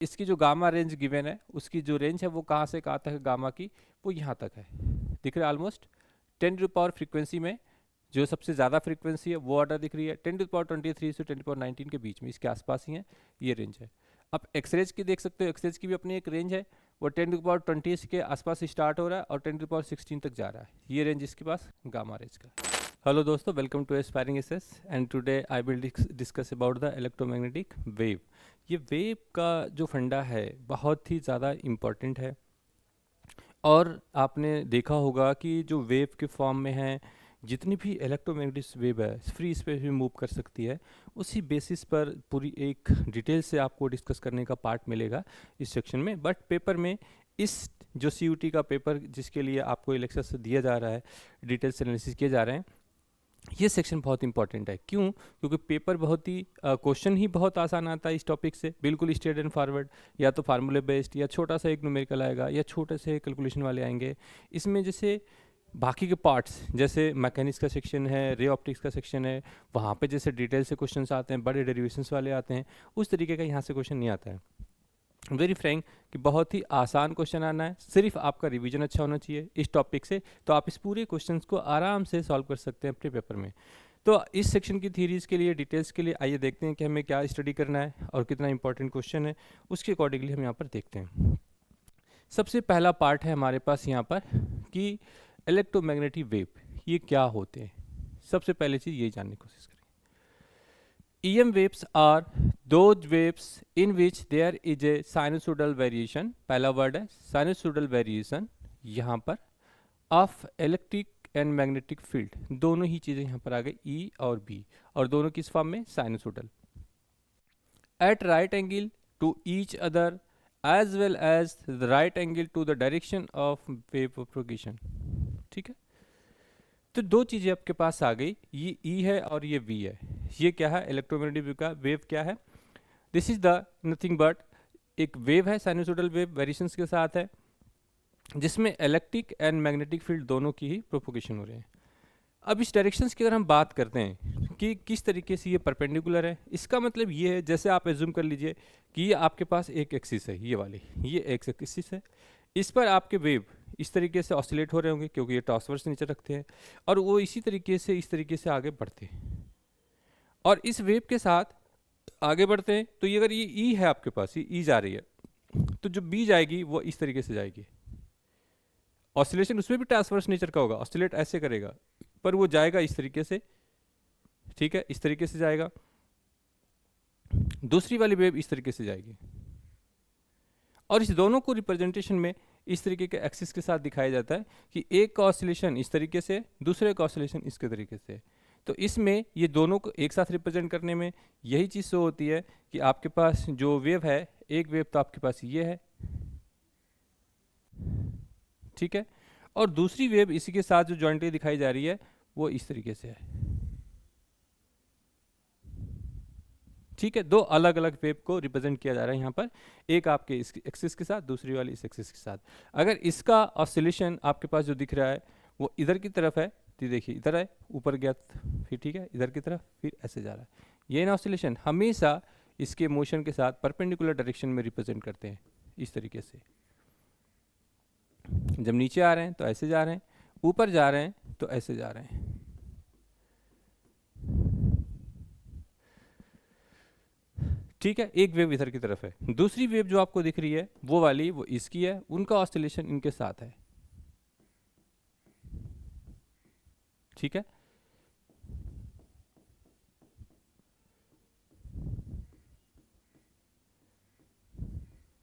इसकी जो gamma range given है, उसकी जो रेंज है वो कहाँ से कहाँ तक है गामा की, वो यहाँ तक है। दिख रहा है ऑलमोस्ट 10 टू पावर फ्रीक्वेंसी में जो सबसे ज़्यादा फ्रीक्वेंसी है वो ऑर्डर दिख रही है 10 टू पावर 23 से 10 टू पावर 19 के बीच में, इसके आसपास ही है, ये रेंज है। अब एक्सरेज की देख सकते हो, एक्सरेज की भी अपनी एक रेंज है, वो 10 टू पावर 20 के आसपास स्टार्ट हो रहा है और 10 टू पावर 16 तक जा रहा है, ये रेंज इसके पास गामा रेंज का। हेलो दोस्तों, welcome to aspiring SS and today I will discuss about the electromagnetic wave. ये वेव का जो फंडा है बहुत ही ज़्यादा इम्पॉर्टेंट है, और आपने देखा होगा कि जो वेव के फॉर्म में है, जितनी भी इलेक्ट्रोमैग्नेटिक वेव है फ्री स्पेस में मूव कर सकती है, उसी बेसिस पर पूरी एक डिटेल से आपको डिस्कस करने का पार्ट मिलेगा इस सेक्शन में। बट पेपर में इस जो CUT का पेपर जिसके लिए आपको लेक्चर से दिया जा रहा है, डिटेल्स एनालिसिस किए जा रहे हैं, ये सेक्शन बहुत इंपॉर्टेंट है। क्यों? क्योंकि पेपर बहुत ही क्वेश्चन ही बहुत आसान आता है इस टॉपिक से, बिल्कुल स्ट्रेट एंड फॉरवर्ड, या तो फार्मूले बेस्ड, या छोटा सा एक न्यूमेरिकल आएगा, या छोटे से कैलकुलेशन वाले आएंगे। इसमें जैसे बाकी के पार्ट्स जैसे मैकेनिक्स का सेक्शन है, रे ऑप्टिक्स का सेक्शन है, वहाँ पे जैसे डिटेल से क्वेश्चंस आते हैं, बड़े डेरिवेशंस वाले आते हैं, उस तरीके का यहाँ से क्वेश्चन नहीं आता है। वेरी फ्रैंक कि बहुत ही आसान क्वेश्चन आना है, सिर्फ आपका रिवीजन अच्छा होना चाहिए इस टॉपिक से, तो आप इस पूरे क्वेश्चंस को आराम से सॉल्व कर सकते हैं अपने पेपर में। तो इस सेक्शन की थीरीज के लिए, डिटेल्स के लिए आइए देखते हैं कि हमें क्या स्टडी करना है और कितना इंपॉर्टेंट क्वेश्चन है, उसके अकॉर्डिंगली हम यहाँ पर देखते हैं। सबसे पहला पार्ट है हमारे पास यहाँ पर कि इलेक्ट्रोमैग्नेटिक वेव ये क्या होते हैं। सबसे पहले चीज़ ये जानने की कोशिश करें। EM waves are those waves in which there is a sinusoidal variation, पहला वर्ड है sinusoidal variation यहाँ पर, of electric and magnetic field, दोनों ही चीज़ें यहाँ पर आ गई E और B, और दोनों किस फॉर्म में? sinusoidal, at right angle to each other as well as the right angle to the direction of wave propagation। ठीक है, तो दो चीज़ें आपके पास आ गई, ये E है और ये V है। ये क्या है? इलेक्ट्रोमैग्नेटिक वेव का वेव क्या है? This is the nothing but एक वेव है, साइनसोइडल वेव वेरिएशंस के साथ है, जिसमें इलेक्ट्रिक एंड मैग्नेटिक फील्ड दोनों की ही प्रोपोगेशन हो रहे हैं। अब इस डायरेक्शंस की अगर हम बात करते हैं कि किस तरीके से ये परपेंडिकुलर है, इसका मतलब ये है, जैसे आप एज्यूम कर लीजिए कि ये आपके पास एक एक्सिस है, ये वाली, ये एक एक्सिस है, इस पर आपके वेव इस तरीके से ऑसिलेट हो रहे होंगे क्योंकि ये ट्रांसवर्स नीचे रखते हैं, और वो इसी तरीके से इस तरीके से आगे बढ़ते हैं, और इस वेव के साथ आगे बढ़ते हैं। तो ये अगर ये E है आपके पास, ये E जा रही है, तो जो B जाएगी वो इस तरीके से जाएगी। ऑसिलेशन उसमें भी ट्रांसवर्स नेचर का होगा, ऑसिलेट ऐसे करेगा, पर वो जाएगा इस तरीके से, ठीक है, इस तरीके से जाएगा। दूसरी वाली वेव इस तरीके से जाएगी, और इस दोनों को रिप्रेजेंटेशन में इस तरीके के एक्सिस के साथ दिखाया जाता है कि एक का ऑसिलेशन इस तरीके से, दूसरे का ऑसिलेशन इसके तरीके से। तो इसमें ये दोनों को एक साथ रिप्रेजेंट करने में यही चीज़ शो होती है कि आपके पास जो वेव है, एक वेव तो आपके पास ये है, ठीक है, और दूसरी वेव इसी के साथ जो जॉइंटली दिखाई जा रही है वो इस तरीके से है, ठीक है। दो अलग अलग वेव को रिप्रेजेंट किया जा रहा है यहाँ पर, एक आपके इस एक्सिस के साथ, दूसरी वाली इस एक्सिस के साथ। अगर इसका ऑसिलेशन आपके पास जो दिख रहा है वो इधर की तरफ है, तो देखिए इधर है, ऊपर गया, फिर ठीक है, इधर की तरफ, फिर ऐसे जा रहा है, ये ना ऑसिलेशन हमेशा इसके मोशन के साथ परपेंडिकुलर डायरेक्शन में रिप्रेजेंट करते हैं इस तरीके से। जब नीचे आ रहे हैं तो ऐसे जा रहे हैं, ऊपर जा रहे हैं तो ऐसे जा रहे हैं, ठीक है। एक वेव इधर की तरफ है, दूसरी वेव जो आपको दिख रही है वो वाली, वो इसकी है, उनका ऑसिलेशन इनके साथ है, ठीक है।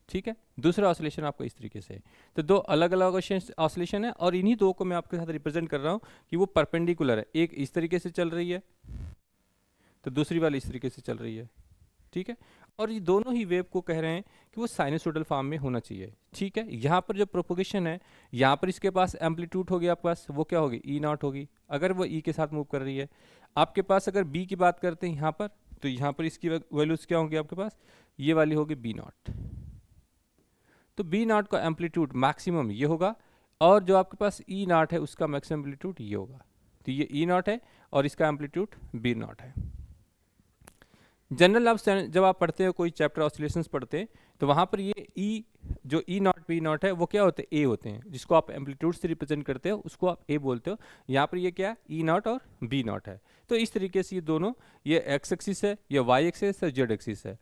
ठीक है, दूसरा ऑसिलेशन आपको इस तरीके से है। तो दो अलग अलग ऑसिलेशन है, और इन्हीं दो को मैं आपके साथ रिप्रेजेंट कर रहा हूँ कि वो परपेंडिकुलर है, एक इस तरीके से चल रही है तो दूसरी वाली इस तरीके से चल रही है, ठीक है। और ये दोनों ही वेव को कह रहे हैं कि वो साइनसोइडल फॉर्म में होना चाहिए, ठीक है। यहाँ पर जो प्रोपोगेशन है, यहाँ पर इसके पास एम्पलीट्यूड होगी आपके पास, वो क्या होगी? E0 होगी, अगर वो E के साथ मूव कर रही है। आपके पास अगर B की बात करते हैं यहाँ पर, तो यहाँ पर इसकी वैल्यूज क्या होंगी आपके पास? ये वाली होगी B0, तो B0 का एम्पलीट्यूड मैक्सिमम ये होगा, और जो आपके पास E0 है उसका मैक्सिमम एम्पलीट्यूड ये होगा। तो ये E0 है और इसका एम्पलीट्यूड B0 है। जनरल आप जब आप पढ़ते हो कोई चैप्टर ऑसिलेशंस पढ़ते हैं, तो वहाँ पर ये ई, जो ई नॉट पी नॉट है वो क्या होते हैं, ए होते हैं, जिसको आप एम्पलीट्यूड से रिप्रेजेंट करते हो उसको आप ए बोलते हो। यहाँ पर ये क्या है, ई नॉट और बी नॉट है। तो इस तरीके से ये दोनों, ये एक्स एक्सिस है, ये वाई एक्सिस है, जेड एक्सिस है।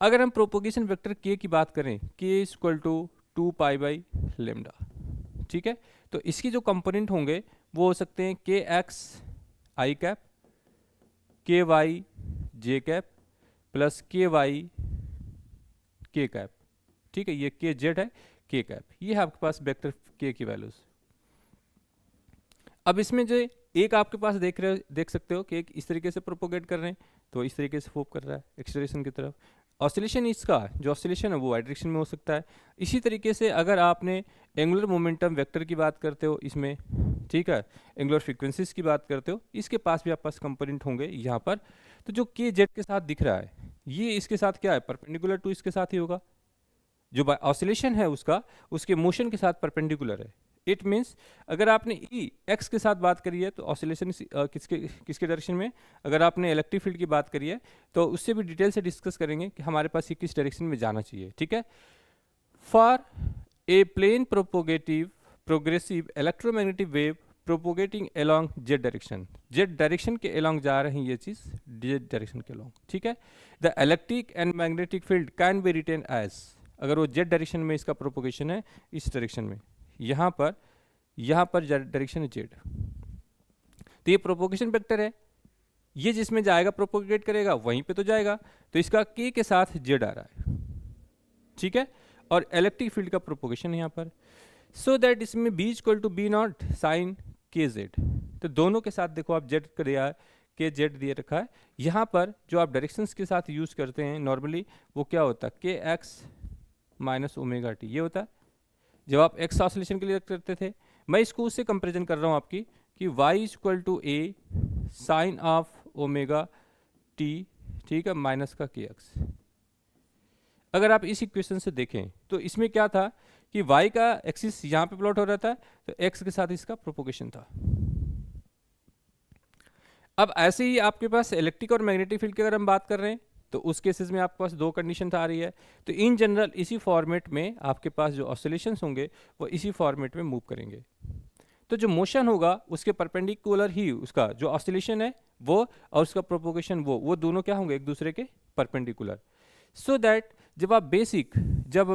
अगर हम प्रोपोगेशन वेक्टर के की बात करें, के इक्वल टू 2π/λ, ठीक है, तो इसके जो कंपोनेंट होंगे वो हो सकते हैं के एक्स आई कैप, के वाई जे कैप, प्लस के वाई के कैप, ठीक है, ये के जेड है, के कैप, ये है आपके पास वेक्टर के की वैल्यूज। अब इसमें जो एक आपके पास देख सकते हो कि एक इस तरीके से प्रोपोगेट कर रहे हैं, तो इस तरीके से मूव कर रहा है एक्सेलरेशन की तरफ। ऑसिलेशन इसका जो ऑसिलेशन है वो वाई डायरेक्शन में हो सकता है। इसी तरीके से अगर आपने एंगुलर मोमेंटम वेक्टर की बात करते हो इसमें, ठीक है, एंगुलर फ्रीक्वेंसीज की बात करते हो, इसके पास भी आपके पास कंपोनेंट होंगे यहाँ पर। तो जो के जेड के साथ दिख रहा है ये इसके साथ क्या है, परपेंडिकुलर टू इसके साथ ही होगा। जो ऑसिलेशन है उसका, उसके मोशन के साथ परपेंडिकुलर है। इट मीन्स अगर आपने ई एक्स के साथ बात करी है तो ऑसिलेशन किसके डायरेक्शन में, अगर आपने इलेक्ट्रिक फील्ड की बात करी है तो उससे भी डिटेल से डिस्कस करेंगे कि हमारे पास ये किस डायरेक्शन में जाना चाहिए, ठीक है। For a plane progressive electromagnetic wave propagating along Z direction, Z direction के अलोंग जा रहे हैं ये चीज़, जेड डायरेक्शन के अलोंग, ठीक है। The electric and magnetic field can be written as, अगर वो जेड डायरेक्शन में इसका प्रोपोगेशन है इस डायरेक्शन में, यहाँ पर डायरेक्शन है जेड, तो ये प्रोपोगेशन वेक्टर है, ये जिसमें जाएगा प्रोपोगेट करेगा वहीं पे तो जाएगा, तो इसका के के साथ जेड आ रहा है, ठीक है, और इलेक्ट्रिक फील्ड का प्रोपोगेशन यहाँ पर, सो दैट इसमें B equal to B naught sine K Z, तो दोनों के साथ देखो आप जेड कर दिया है, के जेड दिए रखा है। यहाँ पर जो आप डायरेक्शंस के साथ यूज करते हैं नॉर्मली वो क्या होता है, के एक्स माइनस ओमेगा टी, ये होता है जब आप एक्स ऑसिलेशन के लिए करते थे। मैं इसको उससे कंपेरिजन कर रहा हूँ आपकी कि y equal to A sine of omega T, ठीक है, माइनस का के एक्स। अगर आप इस इक्वेशन से देखें तो इसमें क्या था कि y का एक्सिस यहाँ पे प्लॉट हो रहा था, तो x के साथ इसका प्रोपोगेशन था। अब ऐसे ही आपके पास इलेक्ट्रिक और मैग्नेटिक फील्ड की अगर हम बात कर रहे हैं तो उस केसेस में आपके पास दो कंडीशन आ रही है, तो इन जनरल इसी फॉर्मेट में आपके पास जो ऑसिलेशंस होंगे वो इसी फॉर्मेट में मूव करेंगे। तो जो मोशन होगा उसके परपेंडिकुलर ही उसका जो ऑसिलेशन है वो और उसका प्रोपोगेशन वो दोनों क्या होंगे, एक दूसरे के परपेंडिकुलर। सो दैट जब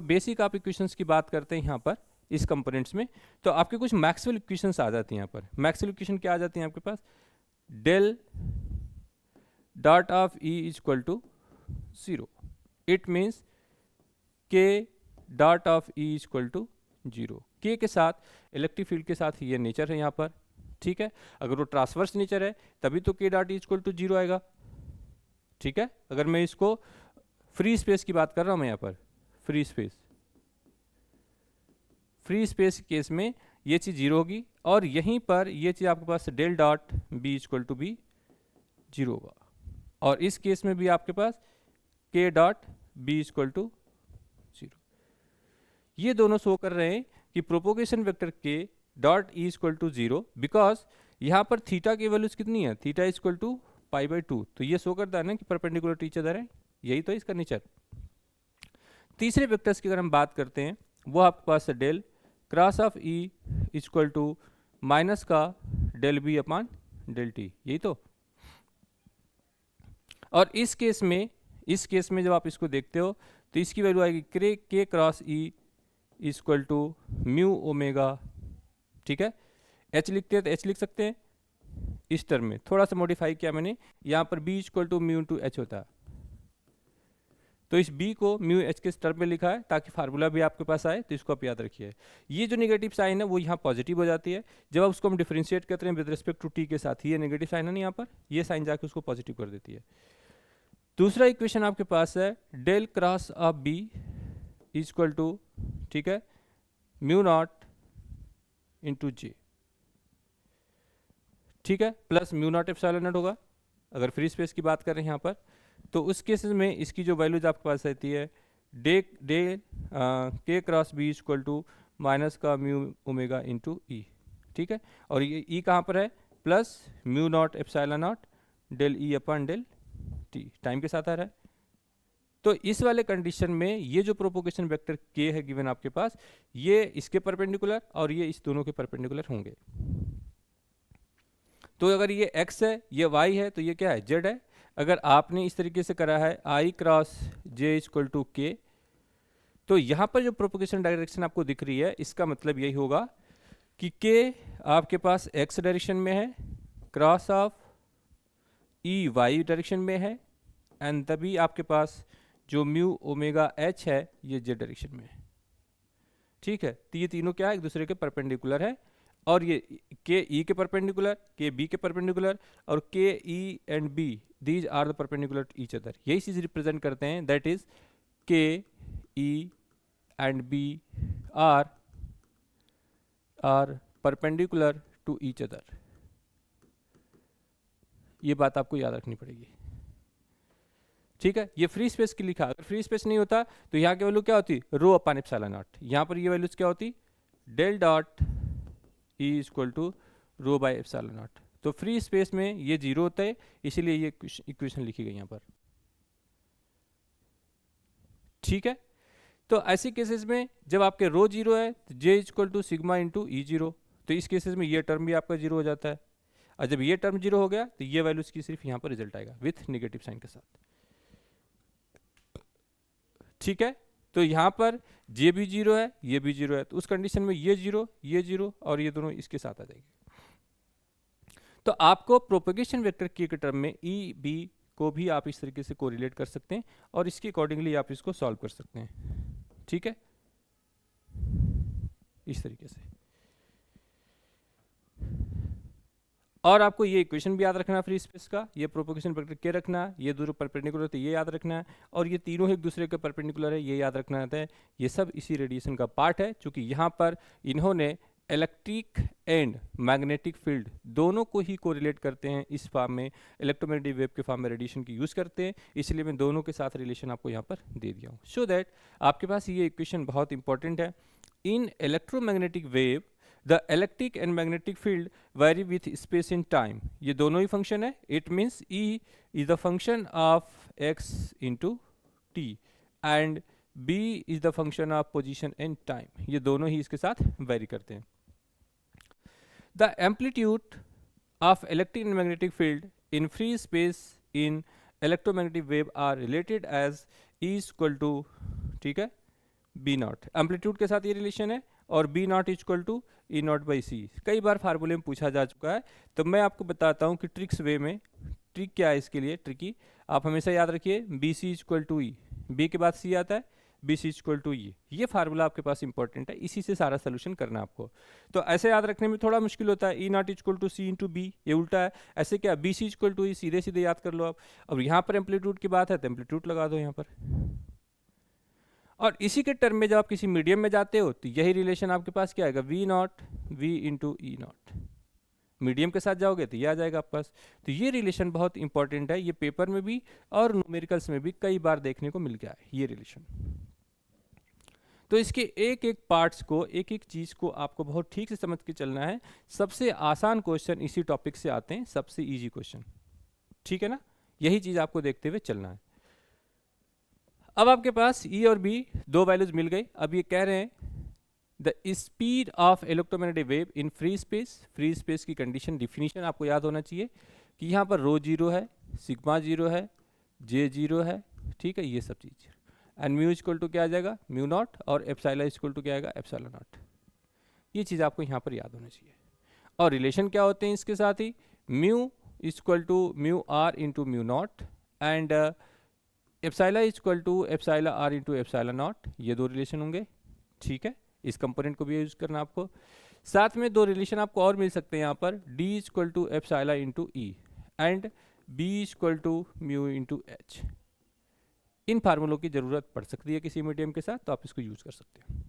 बेसिक आप इक्वेशंस की बात करते हैं यहाँ पर इस कंपोनेंट्स में, तो आपके कुछ मैक्सवेल इक्वेशंस आ जाती हैं। यहाँ पर मैक्सवेल इक्वेशन क्या आ जाती हैं आपके पास, del dot of E equal to 0, it means K dot of E equal to 0, K के साथ इलेक्ट्रिक फील्ड के साथ ये नेचर है यहाँ पर, ठीक है। अगर वो ट्रांसवर्स नेचर है तभी तो के डॉट ई इक्वल टू 0 आएगा, ठीक है। अगर मैं इसको फ्री स्पेस की बात कर रहा हूँ, मैं यहाँ पर फ्री स्पेस केस में ये चीज़ 0 होगी, और यहीं पर ये चीज़ आपके पास del dot B equal to B 0 होगा, और इस केस में भी आपके पास के डॉट बी इक्वल टू 0। ये दोनों शो कर रहे हैं कि propagation vector K dot E equal to 0, because यहाँ पर थीटा की वैल्यूज कितनी है, थीटा इक्वल टू π/2, तो ये शो करता है ना कि परपेंडिकुलर टू ईच अदर है, यही तो इसका नेचर। तीसरे वेक्टर्स की अगर हम बात करते हैं वो आपके पास है del cross of E equal to minus का del B upon del T, यही तो। और इस केस में जब आप इसको देखते हो तो इसकी वैल्यू आएगी K cross E equal to mu omega, ठीक है। एच लिखते हैं तो एच लिख सकते हैं, इस टर्म में थोड़ा सा मॉडिफाई किया मैंने, यहाँ पर B equal to mu to H होता है, तो इस b को म्यू एच के टर्म में लिखा है ताकि फार्मूला भी आपके पास आए, तो इसको आप याद रखिए। ये जो नेगेटिव साइन है वो यहाँ पॉजिटिव हो जाती है, जब आप उसको हम डिफरेंशिएट करते हैं विद रिस्पेक्ट टू t के साथ, ये नेगेटिव साइन है ना, यहाँ पर ये साइन जाके उसको पॉजिटिव कर देती है। दूसरा इक्वेशन आपके पास है del cross of b equal to, ठीक है, म्यू नॉट इंटू जे, ठीक है, plus mu naught epsilon naught होगा अगर फ्री स्पेस की बात कर रहे हैं यहाँ पर। तो उस केसेस में इसकी जो वैल्यूज आपके पास रहती है डे के cross B equal to minus का म्यू ओमेगा इंटू ई, ठीक है, और ये ई कहाँ पर है, plus mu naught epsilon naught del E upon del T, time के साथ आ रहा है। तो इस वाले कंडीशन में ये जो प्रोपोगेशन वेक्टर k है गिवन आपके पास, ये इसके परपेंडिकुलर और ये इस दोनों के परपेंडिकुलर होंगे। तो अगर ये x है, ये y है, तो ये क्या है, z है। अगर आपने इस तरीके से करा है i cross j equal to k, तो यहाँ पर जो प्रोपोगेशन डायरेक्शन आपको दिख रही है, इसका मतलब यही होगा कि k आपके पास x डायरेक्शन में है, cross of e y direction में है, एंड तभी आपके पास जो म्यू ओमेगा h है ये z डायरेक्शन में है। ठीक है, तो ये तीनों क्या है, एक दूसरे के परपेंडिकुलर है, और ये के ई के परपेंडिकुलर, के बी के परपेंडिकुलर, और K E and B these are the perpendicular to each other. यही चीज रिप्रेजेंट करते हैं, that is K E and B are perpendicular to each other. ये बात आपको याद रखनी पड़ेगी। ठीक है, ये फ्री स्पेस की लिखा, अगर फ्री स्पेस नहीं होता तो यहाँ की वैल्यू क्या होती, रो अपॉन एप्सिलॉन नॉट। यहाँ पर ये वैल्यूज क्या होती, del dot E equal to rho by epsilon naught. तो फ्री स्पेस में ये जीरो होता है, इसीलिए ये इक्वेशन लिखी गई यहाँ पर। ठीक है, तो ऐसे केसेस में जब आपके रो जीरो है तो J equal to sigma into E zero, तो इस केसेस में ये टर्म भी आपका जीरो हो जाता है, और जब ये टर्म जीरो हो गया तो ये वैल्यूज की सिर्फ यहाँ पर रिजल्ट आएगा विथ नेगेटिव साइन के साथ। ठीक है, तो यहाँ पर जे भी जीरो है, ये भी जीरो है, तो उस कंडीशन में ये जीरो और ये दोनों इसके साथ आ जाएंगे। तो आपको प्रोपेगेशन वेक्टर के टर्म में ई बी को भी आप इस तरीके से कोरिलेट कर सकते हैं, और इसके अकॉर्डिंगली आप इसको सॉल्व कर सकते हैं। ठीक है, इस तरीके से। और आपको ये इक्वेशन भी याद रखना है फ्री स्पेस का, ये प्रोपोगेशन वेक्टर के रखना है, ये दोनों परपेंडिकुलर तो ये याद रखना है, और ये तीनों एक दूसरे के परपेंडिकुलर है, ये याद रखना है। ये सब इसी रेडिएशन का पार्ट है, क्योंकि यहाँ पर इन्होंने इलेक्ट्रिक एंड मैग्नेटिक फील्ड दोनों को ही कोरिलेट करते हैं इस फॉर्म में, इलेक्ट्रोमैग्नेटिक वेव के फॉर्म में रेडिएशन की यूज़ करते हैं, इसलिए मैं दोनों के साथ रिलेशन आपको यहाँ पर दे दिया हूँ, सो दैट आपके पास ये इक्वेशन बहुत इंपॉर्टेंट है। In electromagnetic wave the electric and magnetic field vary with space in time, ये दोनों ही फंक्शन है। It means E is the function of X into T and B is the function of position and time, ये दोनों ही इसके साथ very करते हैं। The amplitude of electric and magnetic field in free space in electromagnetic wave are related as E equal to, ठीक है, B not. Amplitude के साथ ये रिलेशन है, और B not equal to E not by C. कई बार फार्मूले में पूछा जा चुका है, तो मैं आपको बताता हूँ कि ट्रिक्स वे में, ट्रिक क्या है इसके लिए, ट्रिकी आप हमेशा याद रखिए, B C equal to E, B के बाद सी आता है, B C equal to E, ये फार्मूला आपके पास इंपॉर्टेंट है, इसी से सारा सोल्यूशन करना है आपको। तो ऐसे याद रखने में थोड़ा मुश्किल होता है, E not equal to C into B, ये उल्टा है, ऐसे क्या, B C equal to E सीधे सीधे याद कर लो आप। अब यहाँ पर एम्पलीट्यूड की बात है तो एम्पलीट्यूड लगा दो यहाँ पर, और इसी के टर्म में जब आप किसी मीडियम में जाते हो तो यही रिलेशन आपके पास क्या आएगा, V naught V into E naught. Medium के साथ जाओगे तो ये आ जाएगा आपके पास। तो ये रिलेशन बहुत इंपॉर्टेंट है, ये पेपर में भी और न्यूमेरिकल्स में भी कई बार देखने को मिल गया है ये रिलेशन। तो इसके एक एक पार्ट्स को, एक एक चीज को आपको बहुत ठीक से समझ के चलना है। सबसे आसान क्वेश्चन इसी टॉपिक से आते हैं, सबसे इजी क्वेश्चन, ठीक है ना, यही चीज आपको देखते हुए चलना है। अब आपके पास ई और बी दो वैल्यूज मिल गई। अब ये कह रहे हैं the speed of electromagnetic wave in free space. Free space की कंडीशन, डिफिनीशन आपको याद होना चाहिए कि यहाँ पर रो जीरो है, सिग्मा जीरो है, जे जीरो है, ठीक है, ये सब चीज। एंड म्यू इक्वल टू क्या आ जाएगा, म्यू नॉट, और एप्सिलॉन इक्वल टू क्या आएगा, एप्सिलॉन नॉट। ये चीज़ आपको यहाँ पर याद होना चाहिए। और रिलेशन क्या होते हैं इसके साथ ही, mu equal to mu R into mu not, and epsilon equal to epsilon R into epsilon not, ये दो रिलेशन होंगे, ठीक है। इस कंपोनेंट को भी यूज करना आपको। साथ में दो रिलेशन आपको और मिल सकते हैं यहाँ पर, D equal to epsilon into E and B equal to mu into H. इन फार्मूलों की जरूरत पड़ सकती है किसी मीडियम के साथ, तो आप इसको यूज कर सकते हैं।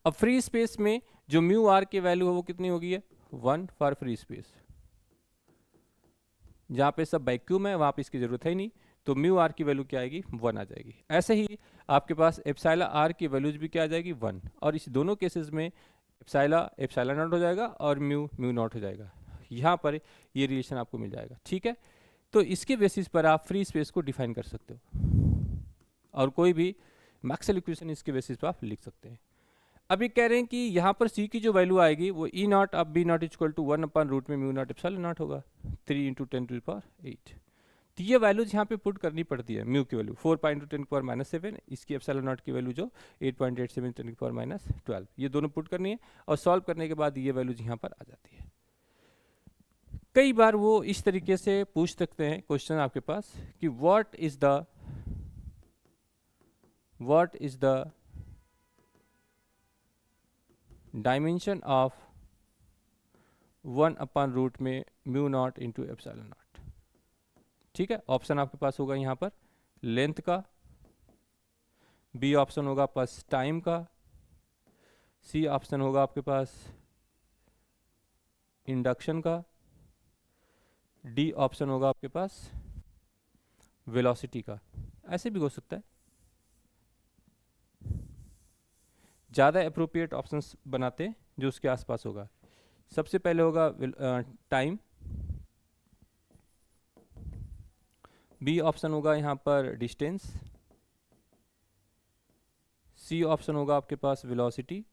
अब फ्री स्पेस में जो म्यू आर की वैल्यू है वो कितनी होगी है, 1 फॉर फ्री स्पेस। जहां पे सब वैक्यूम है वहां पे इसकी जरूरत है ही नहीं, तो म्यू आर की वैल्यू क्या आएगी, 1 आ जाएगी। ऐसे ही आपके पास एप्सिलॉन आर की वैल्यूज भी क्या आ जाएगी, 1, और इस दोनों केसेस में एप्सिलॉन नॉट हो जाएगा और म्यू नॉट हो जाएगा। यहाँ पर ये रिलेशन आपको मिल जाएगा, ठीक है। तो इसके बेसिस पर आप फ्री स्पेस को डिफाइन कर सकते हो। और कोई भी मैक्सवेल इक्वेशन इसके बेसिस पर आप लिख सकते हैं। अब ये कह रहे हैं कि यहाँ पर सी की जो वैल्यू आएगी वो ई नॉट अब बी नॉट इक्वल टू 1/रूट में म्यू नॉट एप्सिलॉन नॉट होगा 3 × 10⁸। तो ये वैल्यूज यहाँ पे पुट करनी पड़ती है। म्यू की वैल्यू 4 × 10⁻⁷, इसकी एप्सिलॉन नॉट की वैल्यू जो 8.87 10⁻12, ये दोनों पुट करनी है और सॉल्व करने के बाद ये वैल्यूज यहाँ पर आ जाती है। कई बार वो इस तरीके से पूछ सकते हैं क्वेश्चन आपके पास कि what is the dimension of 1/रूट में mu not into epsilon not. ठीक है, ऑप्शन आपके पास होगा यहाँ पर लेंथ का, बी ऑप्शन होगा पास टाइम का, सी ऑप्शन होगा आपके पास इंडक्शन का, डी ऑप्शन होगा आपके पास वेलोसिटी का। ऐसे भी हो सकता है, ज़्यादा अप्रोप्रिएट ऑप्शंस बनाते हैं जो उसके आसपास होगा। सबसे पहले होगा टाइम, बी ऑप्शन होगा यहाँ पर डिस्टेंस, सी ऑप्शन होगा आपके पास वेलोसिटी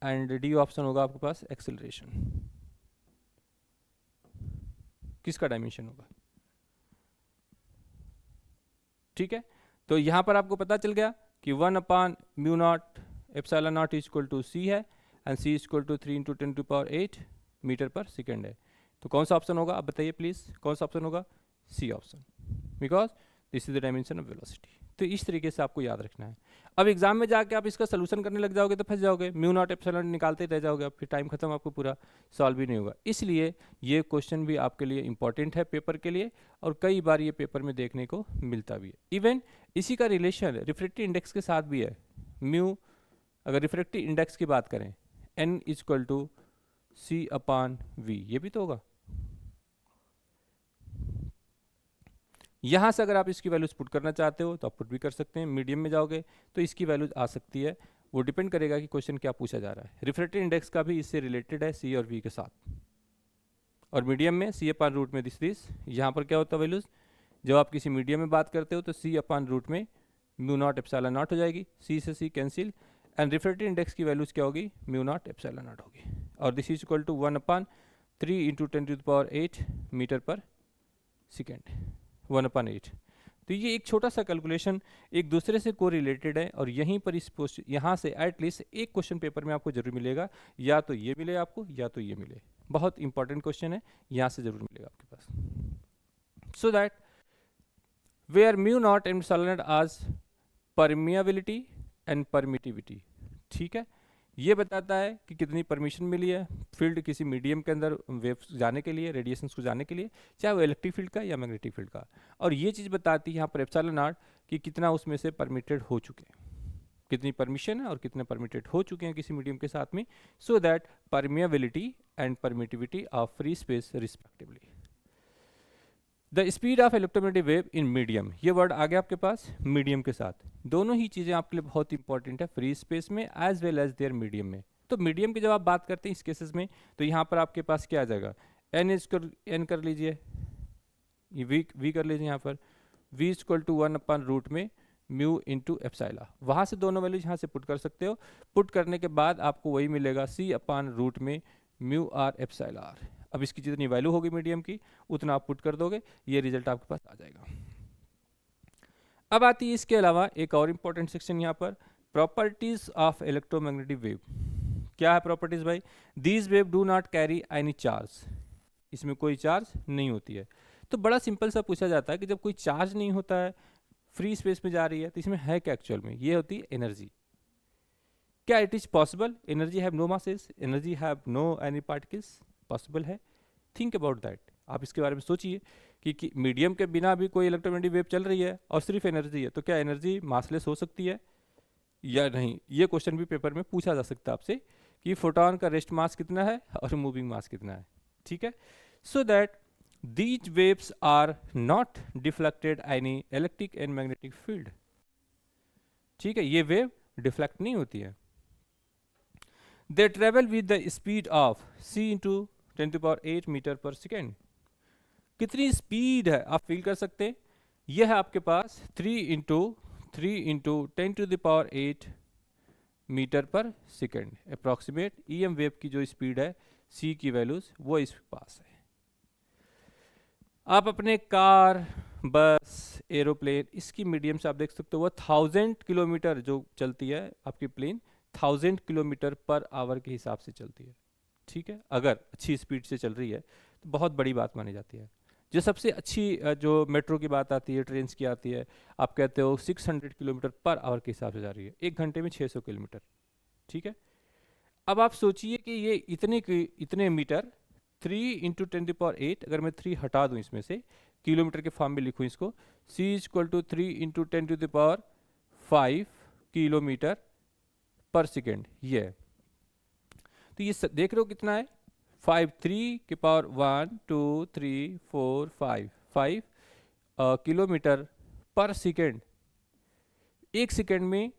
एंड डी ऑप्शन होगा आपके पास एक्सेलरेशन। किसका डायमेंशन होगा? ठीक है, तो यहाँ पर आपको पता चल गया कि 1/म्यू not epsilon not equal to C है and C equal to 3 × 10⁸ metre पर सेकेंड है। तो कौन सा ऑप्शन होगा आप बताइए प्लीज, कौन सा ऑप्शन होगा? C option, because this is the dimension of velocity. तो इस तरीके से आपको याद रखना है। अब एग्जाम में जाके आप इसका सोल्यूशन करने लग जाओगे तो फंस जाओगे, म्यू नॉट एप्सिलॉन निकालते रह जाओगे, अब फिर टाइम खत्म, आपको पूरा सॉल्व भी नहीं होगा। इसलिए ये क्वेश्चन भी आपके लिए इंपॉर्टेंट है पेपर के लिए, और कई बार ये पेपर में देखने को मिलता भी है। इवन इसी का रिलेशन रिफ्रैक्टिव इंडेक्स के साथ भी है। म्यू, अगर रिफ्रैक्टिव इंडेक्स की बात करें, n इक्वल टू C/V, ये भी तो होगा। यहाँ से अगर आप इसकी वैल्यूज पुट करना चाहते हो तो आप पुट भी कर सकते हैं। मीडियम में जाओगे तो इसकी वैल्यूज आ सकती है, वो डिपेंड करेगा कि क्वेश्चन क्या पूछा जा रहा है। रिफ्रैक्टिव इंडेक्स का भी इससे रिलेटेड है C और V के साथ, और मीडियम में C/रूट में दिस यहाँ पर क्या होता है वैल्यूज, जब आप किसी मीडियम में बात करते हो तो C/रूट में म्यू नॉट एप्सिलॉन नॉट हो जाएगी, C से C cancel, and refractive index की वैल्यूज क्या होगी? म्यू नॉट एप्सिलॉन नॉट होगी, और this is equal to 1/3 × 10⁸ metre पर सेकेंड, 1/8। तो ये एक छोटा सा कैलकुलेशन एक दूसरे से को रिलेटेड है, और यहीं पर इस यहाँ से एटलीस्ट एक क्वेश्चन पेपर में आपको जरूर मिलेगा, या तो ये मिले आपको या तो ये मिले। बहुत इंपॉर्टेंट क्वेश्चन है, यहाँ से जरूर मिलेगा आपके पास। So that where mu not and epsilon आज परमिएबिलिटी एंड परमिटिविटी। ठीक है, ये बताता है कि कितनी परमिशन मिली है फील्ड किसी मीडियम के अंदर वेव्स जाने के लिए, रेडिएशंस को जाने के लिए, चाहे वो इलेक्ट्रिक फील्ड का या मैग्नेटिक फील्ड का। और ये चीज़ बताती है यहाँ पर एप्सिलॉन नॉट कि कितना उसमें से परमिटेड हो चुके हैं, कितनी परमिशन है और कितने परमिटेड हो चुके हैं किसी मीडियम के साथ में, so that permeability and permittivity of free space respectively. The speed of electromagnetic wave in medium, ये वर्ड आ गया आपके पास मीडियम के साथ। दोनों ही चीज़ें आपके लिए बहुत इंपॉर्टेंट है, फ्री स्पेस में as well as their medium में। तो मीडियम की जब आप बात करते हैं इस केसेस में, तो यहाँ पर आपके पास क्या आ जाएगा? n कर लीजिए, ये v कर लीजिए, यहाँ पर v इक्वल टू 1/रूट में म्यू इंटू एप्सिलॉन। वहाँ से दोनों वैल्यूज यहाँ से पुट कर सकते हो। पुट करने के बाद आपको वही मिलेगा C/रूट में म्यू आर एप्सिलॉन। अब इसकी जितनी वैल्यू होगी मीडियम की उतना आप पुट कर दोगे, ये रिजल्ट आपके पास आ जाएगा। अब आती है इसके अलावा एक और इंपॉर्टेंट सेक्शन यहाँ पर, प्रॉपर्टीज ऑफ इलेक्ट्रोमैग्नेटिक वेव। क्या है प्रॉपर्टीज भाई? These wave do not carry any charge, इसमें कोई चार्ज नहीं होती है। तो बड़ा सिंपल सा पूछा जाता है कि जब कोई चार्ज नहीं होता है, फ्री स्पेस में जा रही है, तो इसमें है क्या एक्चुअल में? ये होती है एनर्जी। क्या it is possible? Energy have no masses, energy have no any particles, possible है? थिंक अबाउट दैट, आप इसके बारे में सोचिए कि मीडियम के बिना भी कोई इलेक्ट्रोमैग्नेटिक वेव चल रही है और सिर्फ एनर्जी है, तो क्या एनर्जी मासलेस हो सकती है या नहीं? ये क्वेश्चन भी पेपर में पूछा जा सकता है आपसे कि फोटोन का रेस्ट मास कितना है और मूविंग मास कितना है। ठीक है, so that these waves are not deflected any electric and magnetic field. ठीक है, ये वेव डिफ्लेक्ट नहीं होती है। They travel with the speed of c × 10⁸ metre पर सेकेंड। कितनी स्पीड है आप फील कर सकते हैं? यह है आपके पास 3 × 10⁸ मीटर पर सेकेंड अप्रॉक्सीमेट EM वेव की जो स्पीड है c की वैल्यूज वो इस पास है। आप अपने कार, बस, एरोप्लेन इसकी मीडियम से आप देख सकते हो वो 1000 किलोमीटर जो चलती है आपकी प्लेन 1000 किलोमीटर पर आवर के हिसाब से चलती है। ठीक है, अगर अच्छी स्पीड से चल रही है तो बहुत बड़ी बात मानी जाती है। जो सबसे अच्छी जो मेट्रो की बात आती है, ट्रेन की आती है, आप कहते हो 600 किलोमीटर पर आवर के हिसाब से जा रही है, 1 घंटे में 600 किलोमीटर। ठीक है, अब आप सोचिए कि ये इतने मीटर 3 × 10⁸, अगर मैं 3 हटा दूं इसमें से, किलोमीटर के फॉर्म में लिखूं इसको, c = 3 × 10⁵ किलोमीटर पर सेकेंड। ये है। तो ये देख रहे हो कितना है, 5 3 की पावर 1 2 3 4 5 किलोमीटर पर सेकेंड। एक सेकेंड में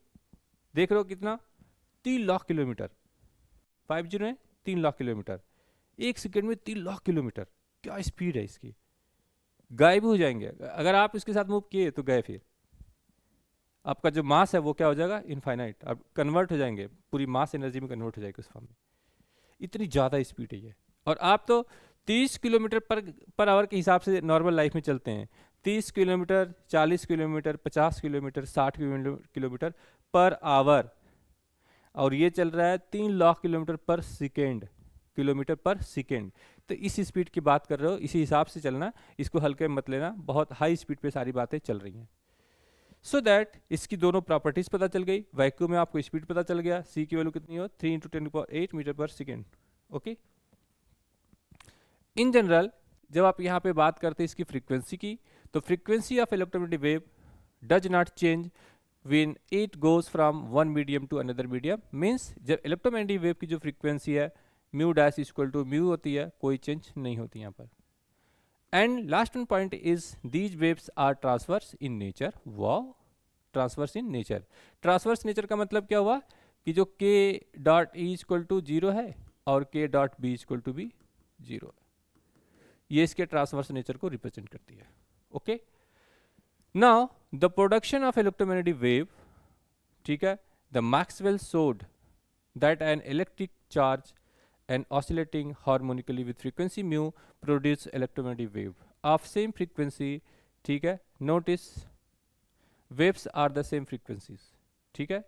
देख रहे हो कितना, 3 लाख किलोमीटर। 50 है 3 लाख किलोमीटर, एक सेकेंड में 3 लाख किलोमीटर। क्या स्पीड है इसकी, गायब हो जाएंगे अगर आप इसके साथ मूव किए तो गए। फिर आपका जो मास है वो क्या हो जाएगा, इनफाइनाइट, आप कन्वर्ट हो जाएंगे, पूरी मास एनर्जी में कन्वर्ट हो जाएगी उस फॉर्म में। इतनी ज़्यादा स्पीड है ये। और आप तो 30 किलोमीटर पर आवर के हिसाब से नॉर्मल लाइफ में चलते हैं, 30 kilometre, 40 kilometre, 50 kilometre, 60 kilometre per hour, और ये चल रहा है 3 लाख किलोमीटर पर सेकेंड, किलोमीटर पर सेकेंड। तो इस स्पीड की बात कर रहे हो, इसी हिसाब से चलना, इसको हल्के में मत लेना, बहुत हाई स्पीड पे सारी बातें चल रही हैं। सो दैट इसकी दोनों प्रॉपर्टीज पता चल गई, वैक्यूम में आपको स्पीड पता चल गया, c की वैल्यू कितनी हो, 3 × 10⁸ मीटर पर सेकेंड। ओके, इन जनरल जब आप यहाँ पे बात करते हैं इसकी फ्रीक्वेंसी की, तो frequency of electromagnetic wave does not change when it goes from one medium to another medium, means जब इलेक्ट्रोमैग्नेटिक वेव की जो फ्रीक्वेंसी है mu dash equal to mu होती है, कोई चेंज नहीं होती यहाँ पर। And last one point is these waves are transverse in nature. Wow, transverse in nature. Transverse nature का मतलब क्या हुआ कि जो k dot E equal to 0 है और k dot B equal to भी 0 है, ये इसके ट्रांसवर्स नेचर को रिप्रेजेंट करती है। Okay, Now the production of electromagnetic wave, ठीक है, the Maxwell showed that an electric charge and oscillating harmonically with frequency mu produce electromagnetic wave of same frequency। ठीक है, notice waves are the same frequencies। ठीक है,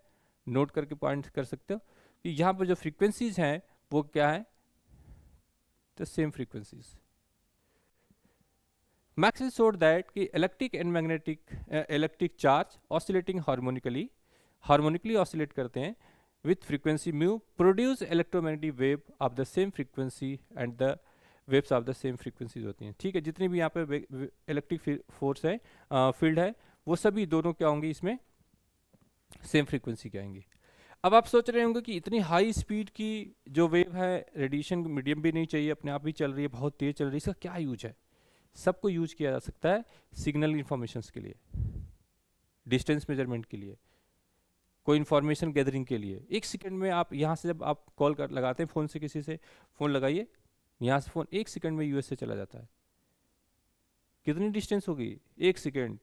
note करके point कर सकते हो कि यहाँ पर जो फ्रीक्वेंसीज हैं वो क्या है, the same frequencies। Maxwell showed that कि electric and magnetic electric charge oscillating harmonically oscillate करते हैं with frequency mu produce electromagnetic wave of the same frequency and the waves of the same frequencies होती हैं। ठीक है, जितनी भी यहाँ पे इलेक्ट्रिक फोर्स है, फील्ड है, वो सभी दोनों क्या होंगे, इसमें सेम फ्रीक्वेंसी के आएंगी। अब आप सोच रहे होंगे कि इतनी हाई स्पीड की जो वेव है, रेडिएशन मीडियम भी नहीं चाहिए, अपने आप ही चल रही है, बहुत तेज चल रही है, इसका क्या यूज है? सबको यूज किया जा सकता है सिग्नल इंफॉर्मेशंस के लिए, डिस्टेंस मेजरमेंट के लिए, कोई इंफॉर्मेशन गैदरिंग के लिए। एक सेकंड में आप यहाँ से जब आप कॉल कर लगाते हैं फ़ोन से, किसी से फ़ोन लगाइए, यहाँ से फ़ोन एक सेकंड में यूएस से चला जाता है। कितनी डिस्टेंस होगी, 1 सेकंड,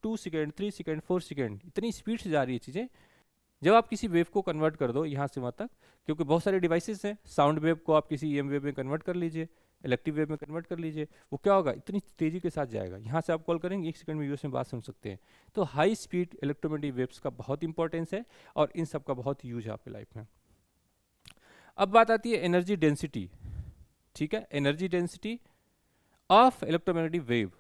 2 सेकंड, 3 सेकंड, 4 सेकंड, इतनी स्पीड से जा रही है चीज़ें। जब आप किसी वेव को कन्वर्ट कर दो यहाँ से वहाँ तक, क्योंकि बहुत सारे डिवाइसेस हैं, साउंड वेव को आप किसी EM वेव में कन्वर्ट कर लीजिए, इलेक्ट्रिक वेव में कन्वर्ट कर लीजिए, वो क्या होगा, इतनी तेज़ी के साथ जाएगा। यहाँ से आप कॉल करेंगे, 1 सेकंड में यूएस में बात सुन सकते हैं। तो हाई स्पीड इलेक्ट्रोमैग्नेटिक वेव्स का बहुत इंपॉर्टेंस है और इन सब का बहुत यूज है आपकी लाइफ में। अब बात आती है एनर्जी डेंसिटी। ठीक है, energy density of electromagnetic wave.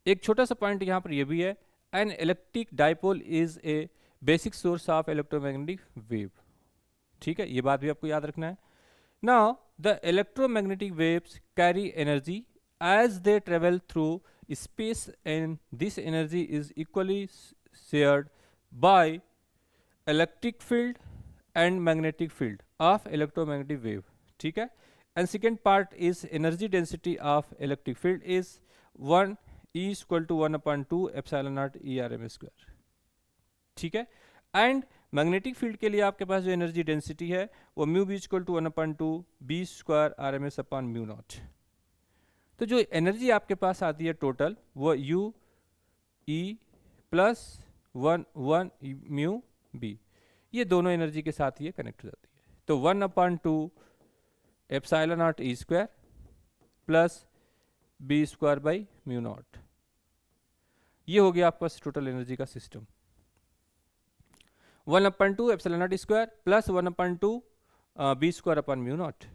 एक छोटा सा पॉइंट यहाँ पर यह भी है, an electric dipole is a basic source of electromagnetic wave. ठीक है, ये बात भी आपको याद रखना है। Now the electromagnetic waves carry energy as they travel through space and this energy is equally shared by electric field and magnetic field of electromagnetic wave. ठीक है, and second part is energy density of electric field is 1 E equal to 1/2 epsilon naught E/RMS²। ठीक है, and magnetic field के लिए आपके पास जो energy density है वो mu B equal to 1/2 B²RMS/μ0। तो जो एनर्जी आपके पास आती है टोटल, वो U E plus 1 mu B, ये दोनों एनर्जी के साथ ये कनेक्ट हो जाती है। तो 1/2 epsilon naught E square plus B square by mu naught, ये हो गया आपके पास टोटल एनर्जी का system. 1/2 epsilon naught square plus 1/2 B square upon mu naught,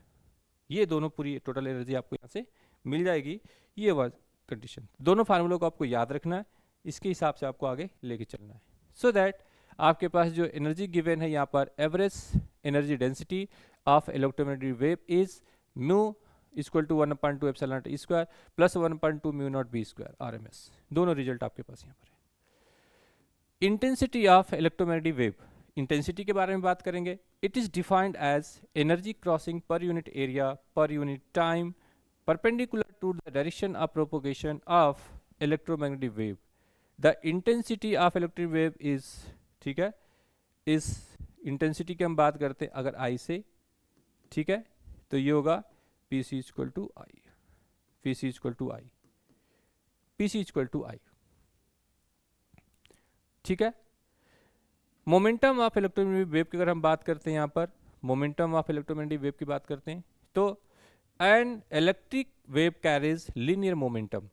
ये दोनों पूरी टोटल एनर्जी आपको यहाँ से मिल जाएगी। ये वाज कंडीशन। दोनों फार्मूलों को आपको याद रखना है, इसके हिसाब से आपको आगे लेके चलना है, सो दैट आपके पास जो एनर्जी गिवन है यहाँ पर, average energy density of electromagnetic wave is mu equal to 1/2 epsilon naught E square plus 1/2 mu not B square RMS। दोनों रिजल्ट आपके पास यहाँ पर है। Intensity of electromagnetic wave, intensity के बारे में बात करेंगे। It is defined as energy crossing per unit area per unit time perpendicular to the direction of propagation of electromagnetic wave. The intensity of electric wave is, ठीक है, इस intensity की हम बात करते हैं अगर आई से, ठीक है, तो ये होगा P C equal to I, P C equal to I, P C equal to I, ठीक है। मोमेंटम ऑफ इलेक्ट्रोमैग्नेटिक वेव की अगर हम बात करते हैं, यहाँ पर मोमेंटम ऑफ इलेक्ट्रोमैग्नेटिक वेव की बात करते हैं, तो an electric wave carries linear momentum,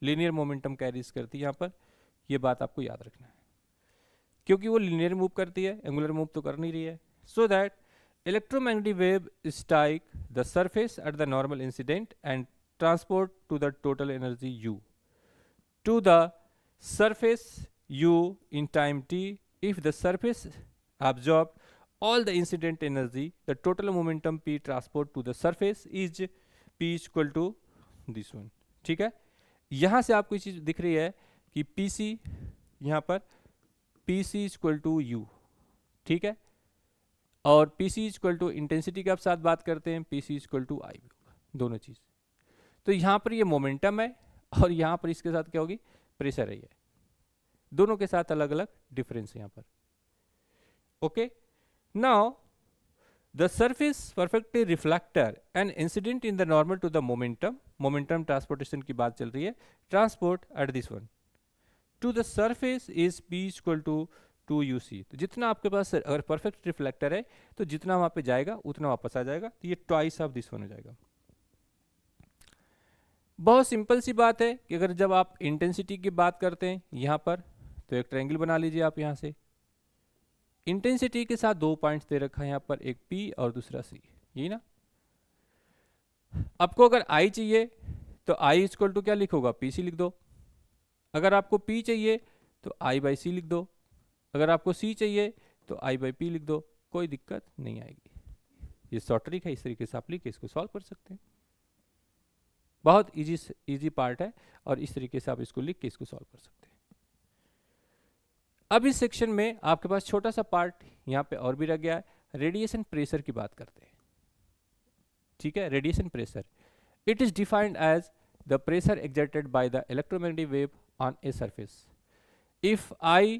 linear momentum carries करती है यहाँ पर, ये बात आपको याद रखना है, क्योंकि वो लीनियर मूव करती है, एंगुलर मूव तो कर नहीं रही है। So that electromagnetic wave strike the surface at the normal incident and transport to the total energy U to the surface u in time t. If the surface absorbed all the incident energy, the total momentum p transport to the surface is p equal to this one, ठीक है। यहाँ से आपको चीज दिख रही है कि pc यहाँ पर pc इक्वल टू u, ठीक है, और pc इक्वल टू इंटेंसिटी की आप साथ बात करते हैं, pc इक्वल टू i होगा, दोनों चीज। तो यहाँ पर ये मोमेंटम है और यहाँ पर इसके साथ क्या होगी, प्रेशर है, दोनों के साथ अलग अलग डिफरेंस है यहाँ पर। Okay, now the surface perfectly reflector and incident in the normal to the momentum, momentum transportation की बात चल रही है, transport at this one to the surface is P equal to 2uc। तो जितना आपके पास अगर परफेक्ट रिफ्लेक्टर है तो जितना वहां पे जाएगा उतना वापस आ जाएगा, तो ये ट्वाइस ऑफ दिस वन हो जाएगा। बहुत सिंपल सी बात है कि अगर जब आप इंटेंसिटी की बात करते हैं यहाँ पर, तो एक ट्रायंगल बना लीजिए आप यहाँ से, इंटेंसिटी के साथ 2 पॉइंट्स दे रखा है यहाँ पर, एक P और दूसरा C, यही ना। आपको अगर I चाहिए तो I इक्वल टू क्या लिखोगा, PC लिख दो। अगर आपको P चाहिए तो I बाई C लिख दो। अगर आपको C चाहिए तो I बाई P लिख दो, कोई दिक्कत नहीं आएगी। ये शॉर्ट ट्रिक है, इस तरीके से आप लिख के इसको सॉल्व कर सकते हैं। बहुत इजी पार्ट है और इस तरीके से आप इसको लिख के इसको सॉल्व कर सकते हैं। अब इस सेक्शन में आपके पास छोटा सा पार्ट यहाँ पे और भी रह गया है, रेडिएशन प्रेशर की बात करते हैं, ठीक है। Radiation pressure, it is defined as the pressure exerted by the electromagnetic wave on a surface if I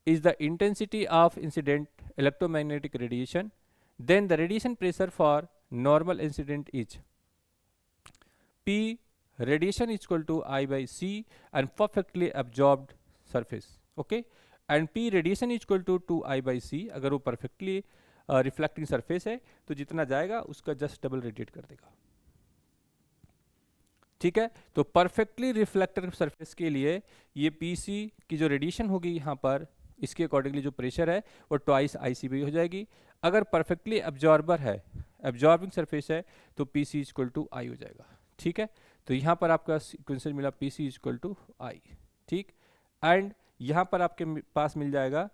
is the intensity of incident electromagnetic radiation, then the radiation pressure for normal incident is P radiation is equal to I by C and perfectly absorbed surface, okay, and P radiation is equal to 2I by C। अगर वो perfectly reflecting surface है तो जितना जाएगा उसका just double radiate कर देगा, ठीक है। तो परफेक्टली रिफ्लेक्टर सरफेस के लिए ये PC की जो रेडिएशन होगी यहाँ पर, इसके अकॉर्डिंगली जो प्रेशर है वो ट्वाइस ICB हो जाएगी। अगर परफेक्टली एब्जॉर्बर है, एब्जॉर्बिंग सरफेस है, तो PC इक्वल टू I हो जाएगा, ठीक है। तो यहाँ पर आपका इक्वेशन मिला PC इक्वल टू I, ठीक, एंड यहाँ पर आपके पास मिल जाएगा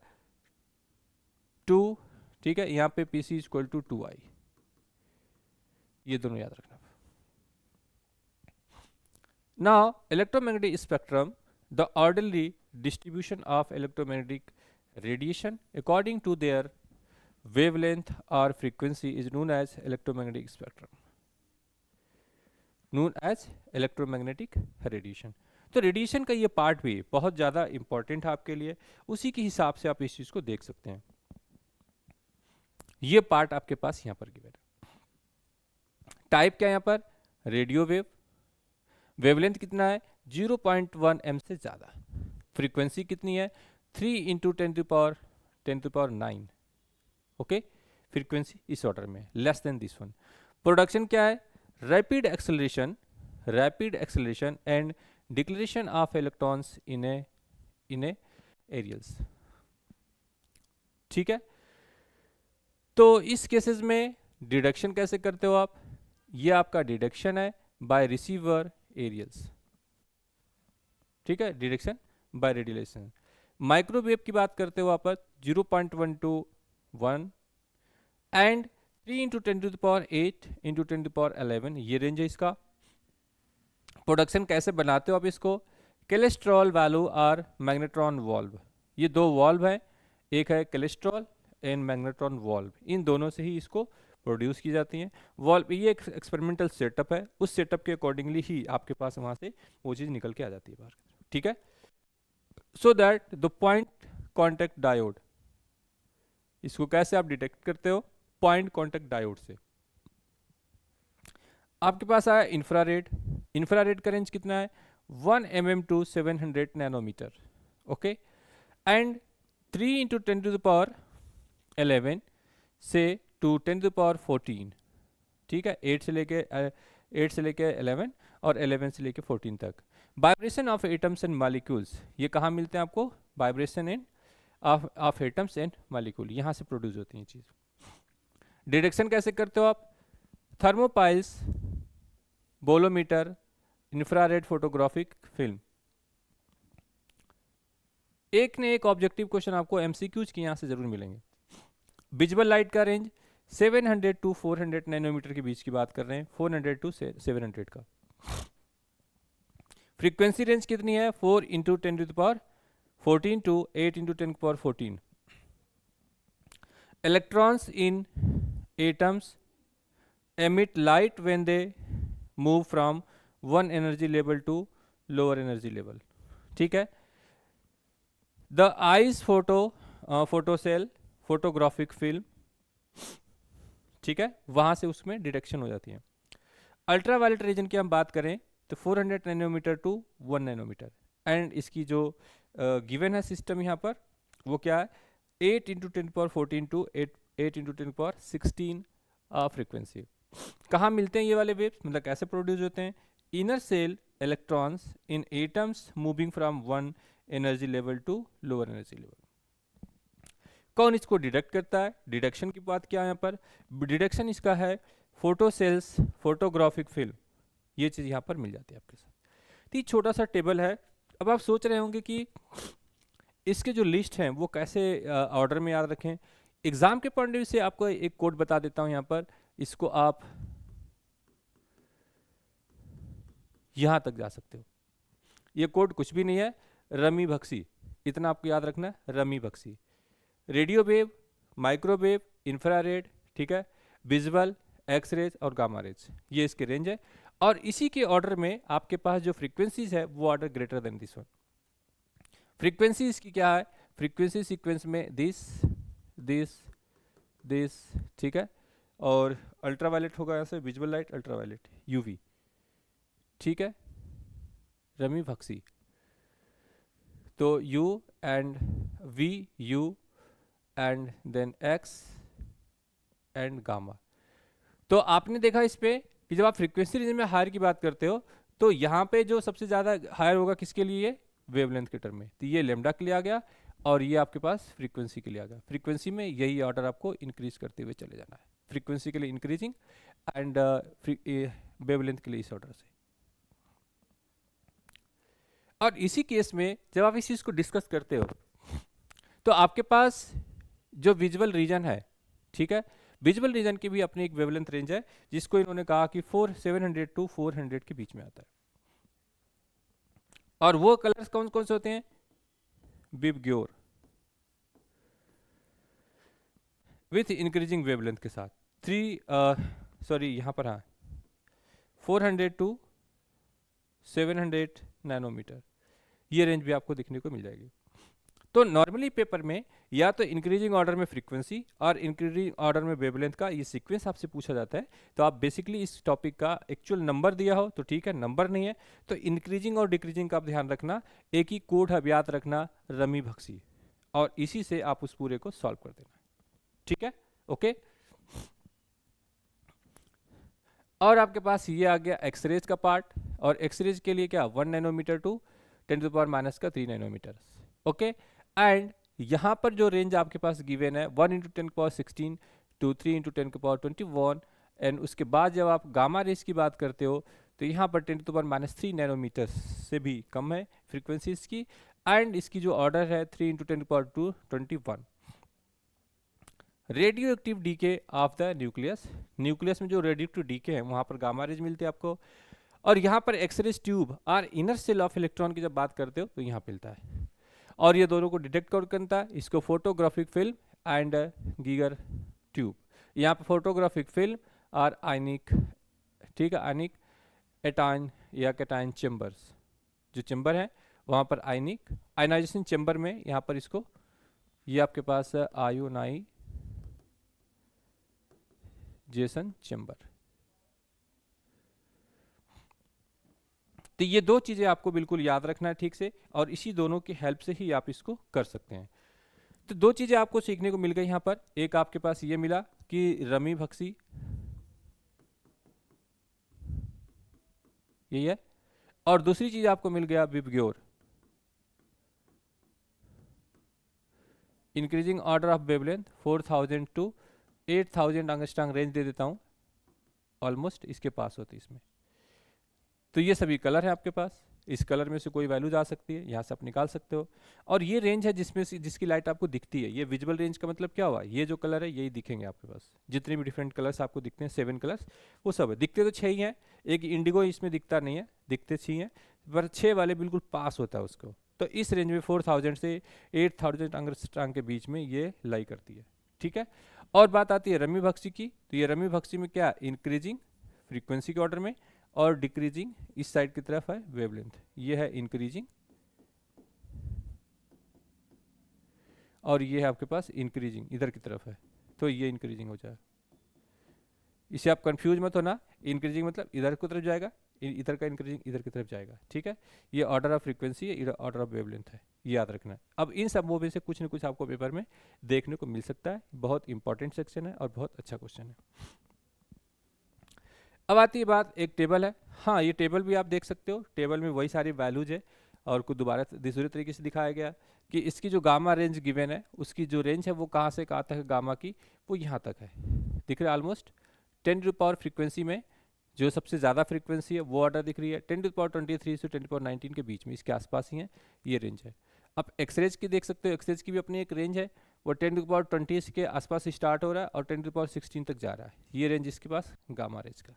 2, ठीक है, यहाँ पे PC इक्वल टू 2I, ये दोनों याद रखना। Now electromagnetic spectrum, the orderly distribution of electromagnetic radiation according to their wavelength or frequency is known as electromagnetic spectrum, known as electromagnetic radiation। तो रेडिएशन का ये पार्ट भी बहुत ज़्यादा इंपॉर्टेंट है आपके लिए, उसी के हिसाब से आप इस चीज़ को देख सकते हैं। ये पार्ट आपके पास यहाँ पर गिवन है। टाइप क्या है यहाँ पर, रेडियो वेव, वेवलेंथ कितना है 0.1 m से ज़्यादा, फ्रीक्वेंसी कितनी है 3 इंटू 10⁻9, ओके। फ्रीक्वेंसी इस ऑर्डर में, less than this one. Production क्या है, rapid acceleration and declaration of electrons in a aerials, ठीक है। तो इस केसेस में डिडक्शन कैसे करते हो आप, ये आपका डिडक्शन है बाय रिसीवर एरियल्स, ठीक है, डिडक्शन बाय रेडिएशन। माइक्रोवेव की बात करते हो आप 0.121 एंड 3 इंटू 10⁸ इंटू 10⁻11, ये रेंज है इसका। प्रोडक्शन कैसे बनाते हो आप इसको, कोलेस्ट्रॉल वैल्यू और मैग्नेट्रॉन वॉल्व, ये दो वॉल्व है, एक है कोलेस्ट्रॉल एंड मैग्नेट्रॉन वॉल्व, इन दोनों से ही इसको प्रोड्यूस की जाती हैं। वॉल्व ये एक एक्सपेरिमेंटल सेटअप है, उस सेटअप के अकॉर्डिंगली ही आपके पास वहाँ से वो चीज़ निकल के आ जाती है बाहर, ठीक है। So that the point contact diode, इसको कैसे आप डिटेक्ट करते हो, पॉइंट कॉन्टैक्ट डायोड से। आपके पास आया इंफ्रारेड, इंफ्रारेड का रेंज कितना है 1 mm to 700 nanometre, okay. And 3 into 10⁻11 से टू 10⁻14, ठीक है, 8 से लेके 11 और 11 से लेके 14 तक। Vibration of atoms and molecules, ये कहाँ मिलते हैं आपको, vibration in of atoms and molecule, यहाँ से प्रोड्यूस होती है चीज़। डिटेक्शन कैसे करते हो आप, thermopiles, bolometer, infrared photographic film. एक ने एक ऑब्जेक्टिव क्वेश्चन आपको एमसीक्यूज के यहाँ से जरूर मिलेंगे। विजुअल लाइट का रेंज 700 टू 400 नैनोमीटर के बीच की बात कर रहे हैं, 400 टू 700 का। फ्रीक्वेंसी रेंज कितनी है 4 into 10⁻14 to 8 into 10⁻14। Electrons in atoms emit light when they move from one energy level to lower energy level, ठीक है। The eyes photocell photographic film, ठीक है, वहां से उसमें डिटेक्शन हो जाती है। अल्ट्रावायलेट रीजन की हम बात करें तो 400 नैनोमीटर टू 1 नैनोमीटर, एंड इसकी जो गिवन है सिस्टम यहाँ पर वो क्या है 8 इंटू 10⁻14 टू 8 इंटू 10⁻16 फ्रीक्वेंसी। कहाँ मिलते हैं ये वाले वेव्स, मतलब कैसे प्रोड्यूस होते हैं, inner shell electrons in atoms moving from one energy level to lower energy level. कौन इसको डिडक्ट करता है, डिडक्शन की बात क्या है यहाँ पर, डिडक्शन इसका है फोटो सेल्स फोटोग्राफिक फिल्म, ये चीज़ यहाँ पर मिल जाती है आपके साथ। तो ये छोटा सा टेबल है। अब आप सोच रहे होंगे कि इसके जो लिस्ट हैं वो कैसे ऑर्डर में याद रखें। एग्जाम के पॉइंट ऑफ व्यू से आपको एक कोड बता देता हूँ यहाँ पर, इसको आप यहां तक जा सकते हो। ये कोड कुछ भी नहीं है, रमी बख्शी, इतना आपको याद रखना है, Rami Bakhshi. Radio wave, microwave, infrared, ठीक है, विजुअल, एक्सरेज और गामा रेज, ये इसके रेंज है। और इसी के ऑर्डर में आपके पास जो फ्रीक्वेंसीज है वो order greater than this one. Frequency इसकी क्या है, फ्रीक्वेंसी सीक्वेंस में दिस, ठीक है, और अल्ट्रावायलेट होगा यहाँ से, विजुअल लाइट, अल्ट्रावायलेट, यूवी, ठीक है, रमी बख्शी। तो U and V, U and then X and gamma. तो आपने देखा इस पे कि जब आप फ्रीक्वेंसी रीजन में हायर की बात करते हो तो यहाँ पे जो सबसे ज़्यादा हायर होगा किसके लिए, वेवलेंथ के टर्म में, तो ये लेमडा के लिए आ गया और ये आपके पास फ्रीक्वेंसी के लिए आ गया। फ्रीक्वेंसी में यही ऑर्डर आपको इंक्रीज करते हुए चले जाना है, फ्रीक्वेंसी के लिए इंक्रीजिंग एंड वेवलेंथ के लिए इस ऑर्डर से। और इसी केस में जब आप इस चीज़ को डिस्कस करते हो तो आपके पास जो विजुअल रीजन है, ठीक है, विजुअल रीजन की भी अपनी एक वेवलेंथ रेंज है जिसको इन्होंने कहा कि 700 टू 400 के बीच में आता है। और वो कलर्स कौन कौन से होते हैं, विबग्योर विथ इंक्रीजिंग वेवलेंथ के साथ, यहाँ पर, हाँ, 400 टू 700 नैनोमीटर, ये रेंज भी आपको दिखने को मिल जाएगी। तो नॉर्मली पेपर में या तो इंक्रीजिंग ऑर्डर में फ्रीक्वेंसी और इंक्रीजिंग ऑर्डर में वेवलेंथ का ये सीक्वेंस आपसे पूछा जाता है। तो आप बेसिकली इस टॉपिक का एक्चुअल नंबर दिया हो तो ठीक है, नंबर नहीं है तो इंक्रीजिंग और डिक्रीजिंग का आप ध्यान रखना। एक ही कोड है, याद रखना, रमी भक्सी, और इसी से आप उस पूरे को सॉल्व कर देना। ठीक है, ओके। और आपके पास ये आ गया एक्सरेज का पार्ट, और एक्सरेज के लिए क्या 1 नैनोमीटर टू 10⁻³ नैनोमीटर। ओके, एंड यहाँ पर जो रेंज आपके पास गिवन है 1 × 10⁻16 टू 3 × 10⁻21, एंड उसके बाद जब आप गामा रेज की बात करते हो तो यहाँ पर 10⁻³ नैनोमीटर से भी कम है फ्रीक्वेंसी इसकी, एंड इसकी जो ऑर्डर है 3 × 10⁻21। Radio active DK of the nucleus, nucleus में जो रेडियो एक्टिव डीके है वहाँ पर गामा रेज मिलते हैं आपको। और यहाँ पर एक्सरेज ट्यूब और इनर सेल ऑफ इलेक्ट्रॉन की जब बात करते हो तो यहाँ मिलता है, और ये दोनों को डिटेक्ट कौन करता है, इसको photographic film and Geiger tube. यहाँ पर फोटोग्राफिक फिल्म और आयनिक, ठीक है, आयनिक एटाइन या कैटाइन चेम्बर्स, जो चेम्बर है वहाँ पर आयनिक आयनाइजेशन चेम्बर में यहाँ पर इसको, ये आपके पास आयोनाइजेशन चेम्बर। तो ये दो चीजें आपको बिल्कुल याद रखना है ठीक से, और इसी दोनों की हेल्प से ही आप इसको कर सकते हैं। तो दो चीजें आपको सीखने को मिल गई यहाँ पर, एक आपके पास ये मिला कि रमी भक्सी यही है, और दूसरी चीज आपको मिल गया VIBGYOR, increasing order of wavelength 4000 to 8000 angstrom range दे देता हूं, ऑलमोस्ट इसके पास होती है इसमें। तो ये सभी कलर है आपके पास, इस कलर में से कोई वैल्यू जा सकती है, यहाँ से आप निकाल सकते हो। और ये रेंज है जिसमें से जिसकी लाइट आपको दिखती है, ये विजुअल रेंज का मतलब क्या हुआ, ये जो कलर है यही दिखेंगे आपके पास, जितने भी डिफरेंट कलर्स आपको दिखते हैं 7 कलर्स वो सब है, दिखते तो 6 ही हैं, एक इंडिगो इसमें दिखता नहीं है, दिखते 6 हैं, पर 6 वाले बिल्कुल पास होता है उसको। तो इस रेंज में 4000 से 8000 एंगस्ट्रॉम के बीच में ये लाई करती है, ठीक है। और बात आती है रमी भक्सी की, तो ये रमी भक्सी में क्या इंक्रीजिंग फ्रीक्वेंसी के ऑर्डर में, और डिक्रीजिंग इस साइड की तरफ है वेवलेंथ, ये है इंक्रीजिंग, और ये है आपके पास इंक्रीजिंग इधर की तरफ है, तो ये इंक्रीजिंग हो जाएगा। इसे आप कंफ्यूज मत होना, इंक्रीजिंग मतलब इधर की तरफ जाएगा, इधर का इंक्रीजिंग इधर की तरफ जाएगा, ठीक है। ये ऑर्डर ऑफ फ्रीक्वेंसी है, इधर ऑर्डर ऑफ वेवलेंथ है, ये याद रखना है। अब इन सब में से कुछ न कुछ आपको पेपर में देखने को मिल सकता है, बहुत इंपॉर्टेंट सेक्शन है और बहुत अच्छा क्वेश्चन है। अब आती है बात, एक टेबल है, हाँ ये टेबल भी आप देख सकते हो, टेबल में वही सारी वैल्यूज है, और कुछ दोबारा दूसरे तरीके से दिखाया गया कि इसकी जो गामा रेंज गिवन है, उसकी जो रेंज है वो कहाँ से कहाँ तक है गामा की, वो यहाँ तक है, दिख रहा है ऑलमोस्ट 10⁻³ फ्रीक्वेंसी में जो सबसे ज़्यादा फ्रीक्वेंसी है वो ऑर्डर दिख रही है 10⁻23 से 10⁻19 के बीच में, इसके आसपास ही है, ये रेंज है। अब एक्सरेज की देख सकते हो, एक्सरेज की भी अपनी एक रेंज है, वो 10⁻20 के आसपास स्टार्ट हो रहा है और 10⁻16 तक जा रहा है, ये रेंज इसके पास गामा रेंज का।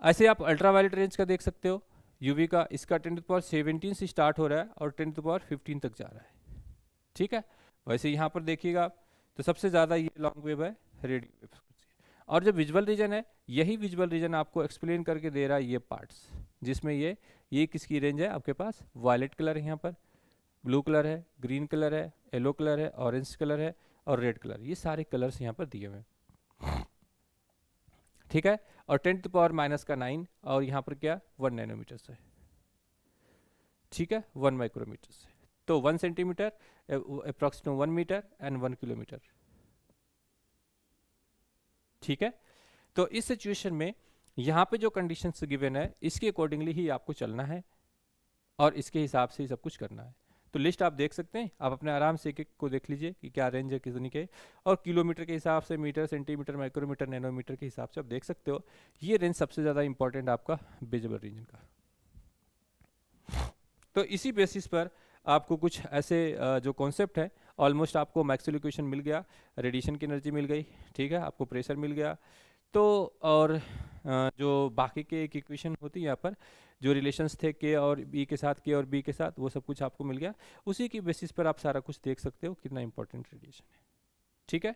ऐसे आप अल्ट्रावायलेट रेंज का देख सकते हो, यूवी का, इसका 10⁻17 से स्टार्ट हो रहा है और 10⁻15 तक जा रहा है, ठीक है। वैसे यहाँ पर देखिएगा तो सबसे ज़्यादा ये लॉन्ग वेव है रेडियो वेव, और जो विजुअल रीजन है, यही विजुअल रीजन आपको एक्सप्लेन करके दे रहा है ये पार्ट्स, जिसमें ये किसकी रेंज है आपके पास, वायलेट कलर है यहाँ पर, ब्लू कलर है, ग्रीन कलर है, येलो कलर है, ऑरेंज कलर है और रेड कलर, ये सारे कलर्स यहाँ पर दिए हुए हैं, ठीक है। और 10⁻⁻⁹ और यहाँ पर क्या 1 नैनोमीटर से, ठीक है, 1 माइक्रोमीटर से, तो 1 centimetre approximate 1 metre and 1 kilometre, ठीक है। तो इस सिचुएशन में यहाँ पे जो कंडीशंस गिवन है इसके अकॉर्डिंगली ही आपको चलना है और इसके हिसाब से ही सब कुछ करना है। तो लिस्ट आप देख सकते हैं, आप अपने आराम से एक एक को देख लीजिए कि क्या रेंज है कितनी के, और किलोमीटर के हिसाब से, मीटर, सेंटीमीटर, माइक्रोमीटर, नैनोमीटर के हिसाब से आप देख सकते हो। ये रेंज सबसे ज़्यादा इंपॉर्टेंट आपका विजुअल रीजन का। तो इसी बेसिस पर आपको कुछ ऐसे जो कॉन्सेप्ट है, ऑलमोस्ट आपको मैक्सवेल इक्वेशन मिल गया, रेडिएशन की एनर्जी मिल गई, ठीक है, आपको प्रेशर मिल गया, तो और जो बाकी के एक इक्वेशन होती है यहाँ पर जो रिलेशंस थे के और बी के साथ, के और बी के साथ, वो सब कुछ आपको मिल गया। उसी की बेसिस पर आप सारा कुछ देख सकते हो कितना इंपॉर्टेंट रेडिएशन है, ठीक है,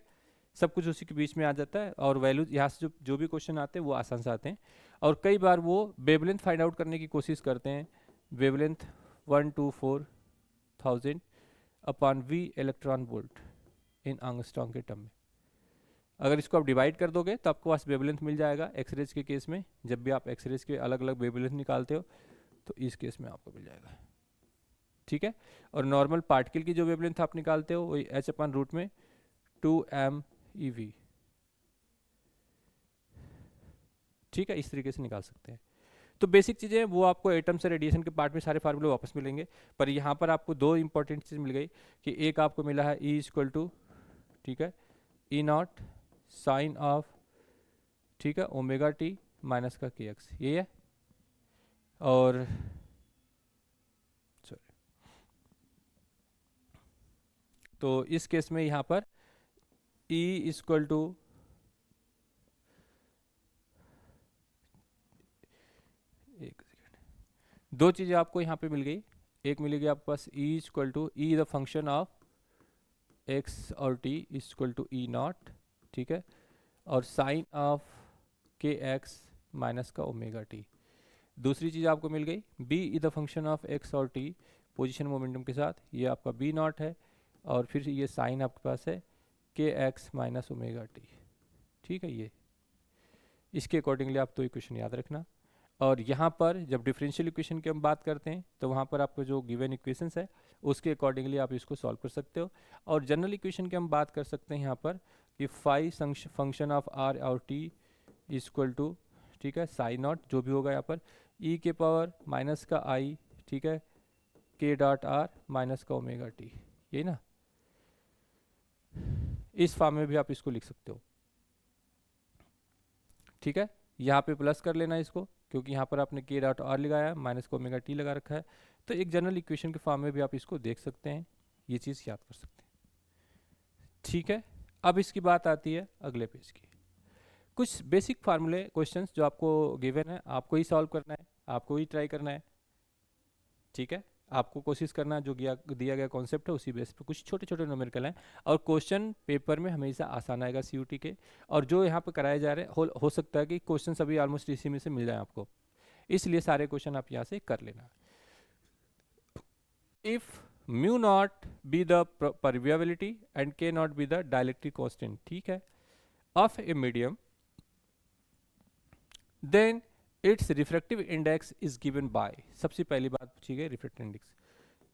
सब कुछ उसी के बीच में आ जाता है। और वैल्यूज यहाँ से जो भी क्वेश्चन आते हैं वो आसान से आते हैं, और कई बार वो वेवलेंथ फाइंड आउट करने की कोशिश करते हैं, wavelength 1 to 4000 upon V electron volt in angstrom के टर्म में। अगर इसको आप डिवाइड कर दोगे तो आपको पास वेवलेंथ मिल जाएगा। एक्सरेज के केस में जब भी आप एक्सरेज के अलग अलग वेवलेंथ निकालते हो तो इस केस में आपको मिल जाएगा, ठीक है। और नॉर्मल पार्टिकल की जो वेवलेंथ आप निकालते हो वही एच अपन रूट में 2m/eV, ठीक है, इस तरीके से निकाल सकते हैं। तो बेसिक चीज़ें वो आपको एटम से रेडिएशन के पार्ट में सारे फार्मूले वापस मिलेंगे, पर यहाँ पर आपको दो इंपॉर्टेंट चीज़ मिल गई कि एक आपको मिला है E इक्वल टू, ठीक है, E नॉट साइन ऑफ, ठीक है, ओमेगा टी माइनस का kx, ये है। और सॉरी, तो इस केस में यहाँ पर E इक्वल टू, एक सेकेंड, दो चीज़ें आपको यहाँ पे मिल गई। एक मिलेगी आपके पास E equal to, E the function of x और t equal to E naught, ठीक है, और साइन ऑफ kx माइनस का ओमेगा टी। दूसरी चीज़ आपको मिल गई b is the function of x और t पोजीशन मोमेंटम के साथ, ये आपका b नॉट है, और फिर ये साइन आपके पास है kx माइनस ओमेगा टी, ठीक है। ये इसके अकॉर्डिंगली आप तो इक्वेशन याद रखना। और यहाँ पर जब डिफरेंशियल इक्वेशन की हम बात करते हैं तो वहाँ पर आपको जो गिवन इक्वेशंस है उसके अकॉर्डिंगली आप इसको सॉल्व कर सकते हो। और जनरल इक्वेशन की हम बात कर सकते हैं यहाँ पर कि फाई फंक्शन ऑफ r और t इक्वल टू, ठीक है, साई नॉट जो भी होगा यहाँ पर e के पावर माइनस का i, ठीक है, k डॉट r माइनस का ओमेगा टी, यही ना। इस फॉर्म में भी आप इसको लिख सकते हो, ठीक है। यहाँ पे प्लस कर लेना इसको, क्योंकि यहाँ पर आपने k डॉट r लगाया है, माइनस का ओमेगा टी लगा रखा है, तो एक जनरल इक्वेशन के फॉर्म में भी आप इसको देख सकते हैं, ये चीज़ याद कर सकते हैं, ठीक है। अब इसकी बात आती है अगले पेज की। कुछ बेसिक फार्मूले क्वेश्चंस जो आपको गिवन है, आपको ही सॉल्व करना है, आपको ही ट्राई करना है, ठीक है। आपको कोशिश करना, जो दिया गया कॉन्सेप्ट है उसी बेस पे कुछ छोटे छोटे न्यूमेरिकल हैं, और क्वेश्चन पेपर में हमेशा आसान आएगा सीयूटी के। और जो यहाँ पे कराए जा रहे हैं हो सकता है कि क्वेश्चन सभी ऑलमोस्ट इसी में से मिल जाए आपको, इसलिए सारे क्वेश्चन आप यहाँ से कर लेना। If mu not be the permeability and K not be the dielectric constant, ठीक है, of a medium, then its refractive index is given by, सबसे पहली बात पूछी गई refractive index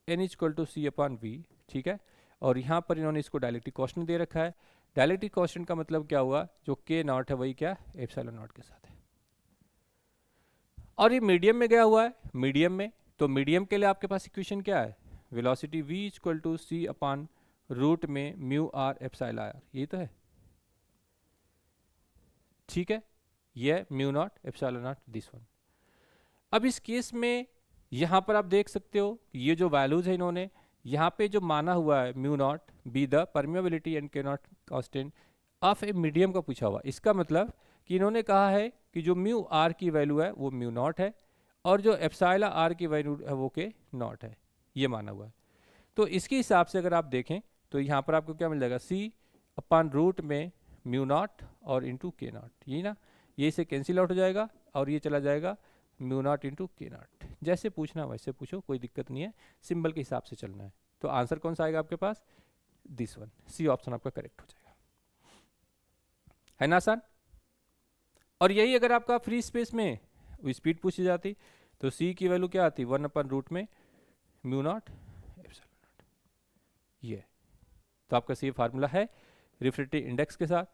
n equal to C upon V, ठीक है। और यहाँ पर इन्होंने इसको डायलेक्ट्रिक कांस्टेंट दे रखा है। डायलेक्ट्रिक कांस्टेंट का मतलब क्या हुआ, जो k नॉट है वही क्या, एप्सिलॉन नॉट के साथ है। और ये मीडियम में गया हुआ है, मीडियम में, तो मीडियम के लिए आपके पास इक्वेशन क्या है, velocity v equal to C upon root में म्यू आर एप्सिलॉन आर, ये तो है, ठीक है, ये mu naught epsilon naught this one. अब इस केस में यहाँ पर आप देख सकते हो ये जो वैल्यूज है इन्होंने यहाँ पे जो माना हुआ है, mu not be the permeability and K not constant of a medium का पूछा हुआ। इसका मतलब कि इन्होंने कहा है कि जो म्यू आर की वैल्यू है वो म्यू नॉट है, और जो एप्सिलॉन आर की वैल्यू है वो के नॉट है, ये माना हुआ है। तो इसके हिसाब से अगर आप देखें तो यहाँ पर आपको क्या मिल जाएगा, सी अपॉन रूट में म्यू नॉट और इंटू के नॉट, यही ना, ये इसे कैंसिल आउट हो जाएगा और ये चला जाएगा mu naught into K not. जैसे पूछना वैसे पूछो, कोई दिक्कत नहीं है, सिंबल के हिसाब से चलना है। तो आंसर कौन सा आएगा आपके पास, दिस वन, सी ऑप्शन आपका करेक्ट हो जाएगा, है ना आसान। और यही अगर आपका फ्री स्पेस में स्पीड पूछी जाती तो सी की वैल्यू क्या आती, 1 अपन रूट में म्यू नॉट एप्सिलॉन नॉट, ये। तो आपका सी फार्मूला है रिफ्रैक्टिव इंडेक्स के साथ,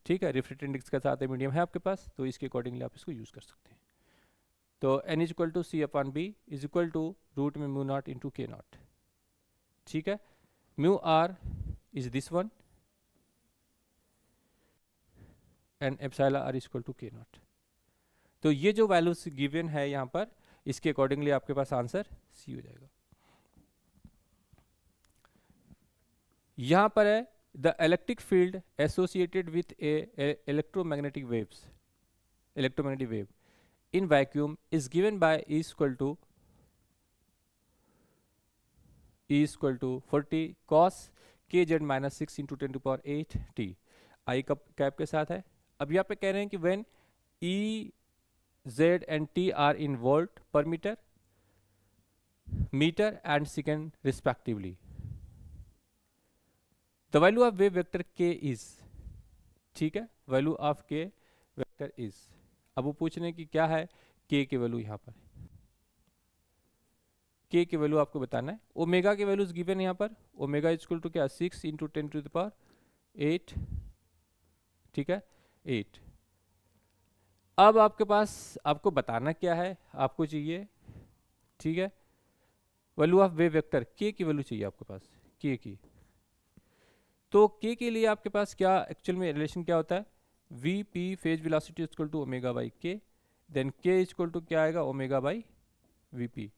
ठीक है, रिफ्रैक्टिव इंडेक्स के साथ मीडियम है आपके पास, तो इसके अकॉर्डिंगली आप इसको यूज कर सकते हैं। तो n is equal to C upon B is equal to root में mu not into K naught, ठीक है। Mu R is this one and epsilon R is equal to K naught. तो ये जो वैल्यूज गिवन है यहाँ पर, इसके अकॉर्डिंगली आपके पास आंसर सी हो जाएगा। यहाँ पर है the electric field associated with A electromagnetic wave in vacuum is given by E equal to 40 cos kz minus 6 into 10 to power 8 t, I का कैप के साथ है। अब यहाँ पे कह रहे हैं कि when E Z and T are in volt per meter, meter and second respectively. The value of wave vector k is, ठीक है, value of k vector is. अब वो पूछ रहे हैं कि क्या है k की वैल्यू, यहाँ पर k की वैल्यू आपको बताना है। ओमेगा की वैल्यूज गिवन है यहाँ पर, ओमेगा इज इक्वल टू क्या, 6 इंटू 10⁸, ठीक है, 8। अब आपके पास, आपको बताना क्या है, आपको चाहिए, ठीक है, value of wave vector k की वैल्यू चाहिए आपके पास, k की। तो k के लिए आपके पास क्या एक्चुअल में रिलेशन क्या होता है, V P phase velocity equal to omega by K, then k equal to क्या आएगा, ओमेगा बाई वी पी।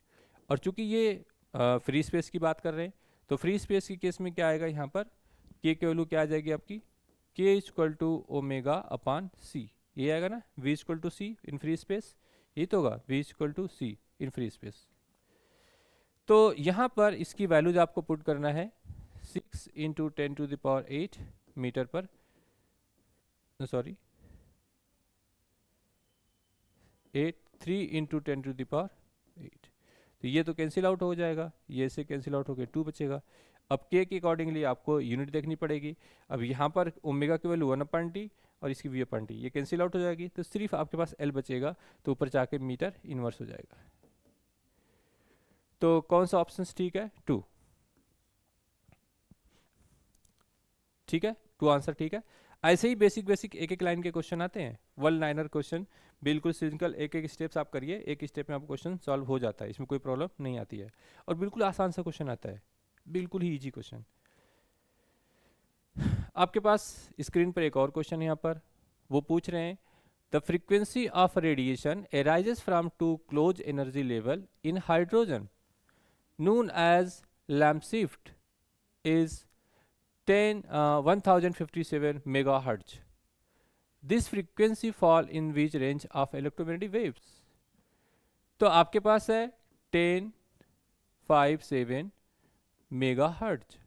और चूंकि ये फ्री स्पेस की बात कर रहे हैं, तो फ्री स्पेस के केस में क्या आएगा, यहाँ पर k की वैल्यू क्या आ जाएगी आपकी, k equal to omega upon C, ये आएगा ना, v equal to C in free space, ये तो होगा v equal to C in free space. तो यहाँ पर इसकी वैल्यूज आपको पुट करना है, 6 इंटू 10⁸ मीटर पर, सॉरी 3 इंटू 10⁸। तो ये तो कैंसिल आउट हो जाएगा, ये से कैंसिल आउट होकर 2 बचेगा। अब k के अकॉर्डिंगली आपको यूनिट देखनी पड़ेगी। अब यहाँ पर ओमेगा की वैल्यू 1/t और इसकी v/t, ये कैंसिल आउट हो जाएगी, तो सिर्फ आपके पास l बचेगा, तो ऊपर जाके मीटर इन्वर्स हो जाएगा। तो कौन सा ऑप्शन ठीक है, 2, ठीक है, 2 आंसर ठीक है। ऐसे ही बेसिक एक एक लाइन के क्वेश्चन आते हैं, 1 लाइनर क्वेश्चन, बिल्कुल सिंपल, एक एक स्टेप्स आप करिए, एक स्टेप में आपको क्वेश्चन सॉल्व हो जाता है, इसमें कोई प्रॉब्लम नहीं आती है, और बिल्कुल आसान सा क्वेश्चन आता है, बिल्कुल ही इजी क्वेश्चन। आपके पास स्क्रीन पर एक और क्वेश्चन यहाँ पर, वो पूछ रहे हैं the frequency of radiation arises from 2 close energy level in hydrogen known as lamp shift is 1057 megahertz. This frequency fall in which range of electromagnetic waves? तो आपके पास है 1057 मेगाहर्ट्ज।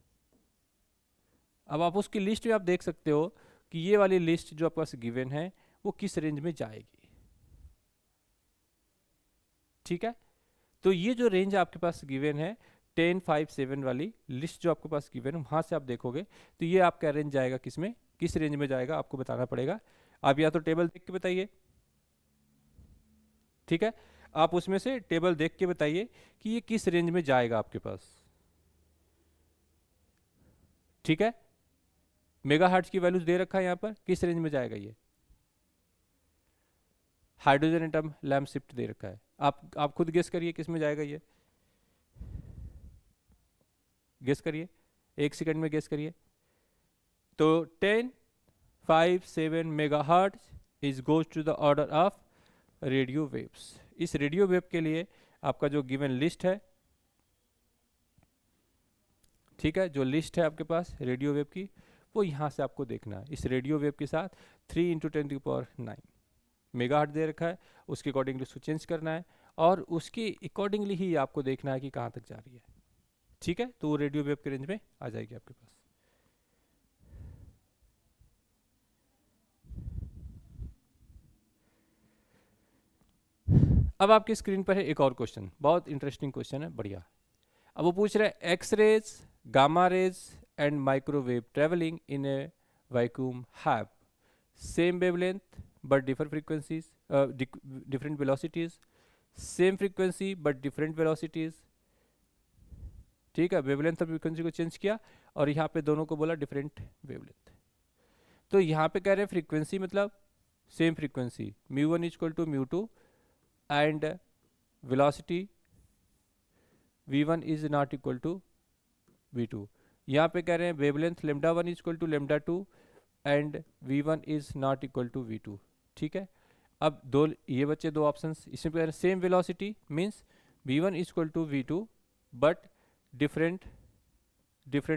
अब आप उसकी लिस्ट में आप देख सकते हो कि ये वाली लिस्ट जो आपके पास गिवन है वो किस रेंज में जाएगी, ठीक है। तो ये जो रेंज आपके पास गिवन है 1057 वाली लिस्ट जो आपके पास गिवन है, वहां से आप देखोगे तो ये आपका रेंज जाएगा किस में, किस रेंज में जाएगा, आपको बताना पड़ेगा। आप या तो टेबल देख के बताइए, ठीक है, आप उसमें से टेबल देख के बताइए कि ये किस रेंज में जाएगा आपके पास, ठीक है। मेगाहर्ट्ज की वैल्यूज दे रखा है यहाँ पर, किस रेंज में जाएगा ये, हाइड्रोजन एटम लैम्प शिफ्ट दे रखा है, आप खुद गेस करिए किस में जाएगा ये, गेस करिए, 1 सेकंड में गेस करिए। तो 1057 megahertz is goes to the order of radio waves. इस रेडियो वेव के लिए आपका जो गिवन लिस्ट है, ठीक है, जो लिस्ट है आपके पास रेडियो वेव की, वो यहाँ से आपको देखना है। इस रेडियो वेव के साथ 3 इंटू 10⁹ मेगाहर्ट्ज दे रखा है, उसके अकॉर्डिंगली उसको चेंज करना है और उसके अकॉर्डिंगली ही आपको देखना है कि कहाँ तक जा रही है, ठीक है। तो वो रेडियो वेव के रेंज में आ जाएगी आपके पास। अब आपकी स्क्रीन पर है एक और क्वेश्चन, बहुत इंटरेस्टिंग क्वेश्चन है, बढ़िया। अब वो पूछ रहे हैं X rays, gamma rays and microwave travelling in a vacuum have same wavelength but different frequencies, different velocities, same frequency but different velocities, ठीक है। वेवलेंथ और फ्रीक्वेंसी को चेंज किया और यहाँ पे दोनों को बोला डिफरेंट वेवलेंथ। तो यहाँ पे कह रहे हैं फ्रीक्वेंसी मतलब same frequency, μ1 equal to μ2 and velocity v1 is not equal to v2। यहाँ पे कह रहे हैं wavelength λ1 equal to λ2 and v1 is not equal to v2, ठीक है। अब दो ये बच्चे दो ऑप्शंस, इसमें कह रहे हैं same velocity means v1 equal to v2 but different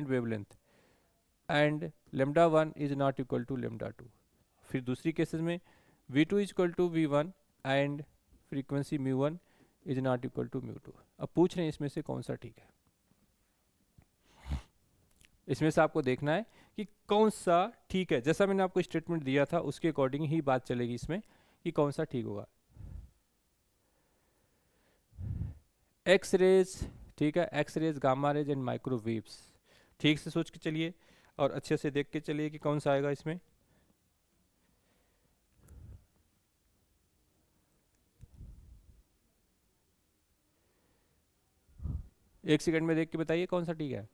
wavelength and λ1 is not equal to λ2। फिर दूसरी केसेस में v2 equal to v1 and frequency μ1 is not equal to μ2। अब पूछ रहे हैं इसमें से कौन सा ठीक है, इसमें से आपको देखना है कि कौन सा ठीक है। जैसा मैंने आपको स्टेटमेंट दिया था उसके अकॉर्डिंग ही बात चलेगी इसमें कि कौन सा ठीक होगा। एक्स रेज, ठीक है, X rays, gamma rays and microwaves. ठीक से सोच के चलिए और अच्छे से देख के चलिए कि कौन सा आएगा इसमें। एक सेकंड में देख के बताइए कौन सा ठीक है।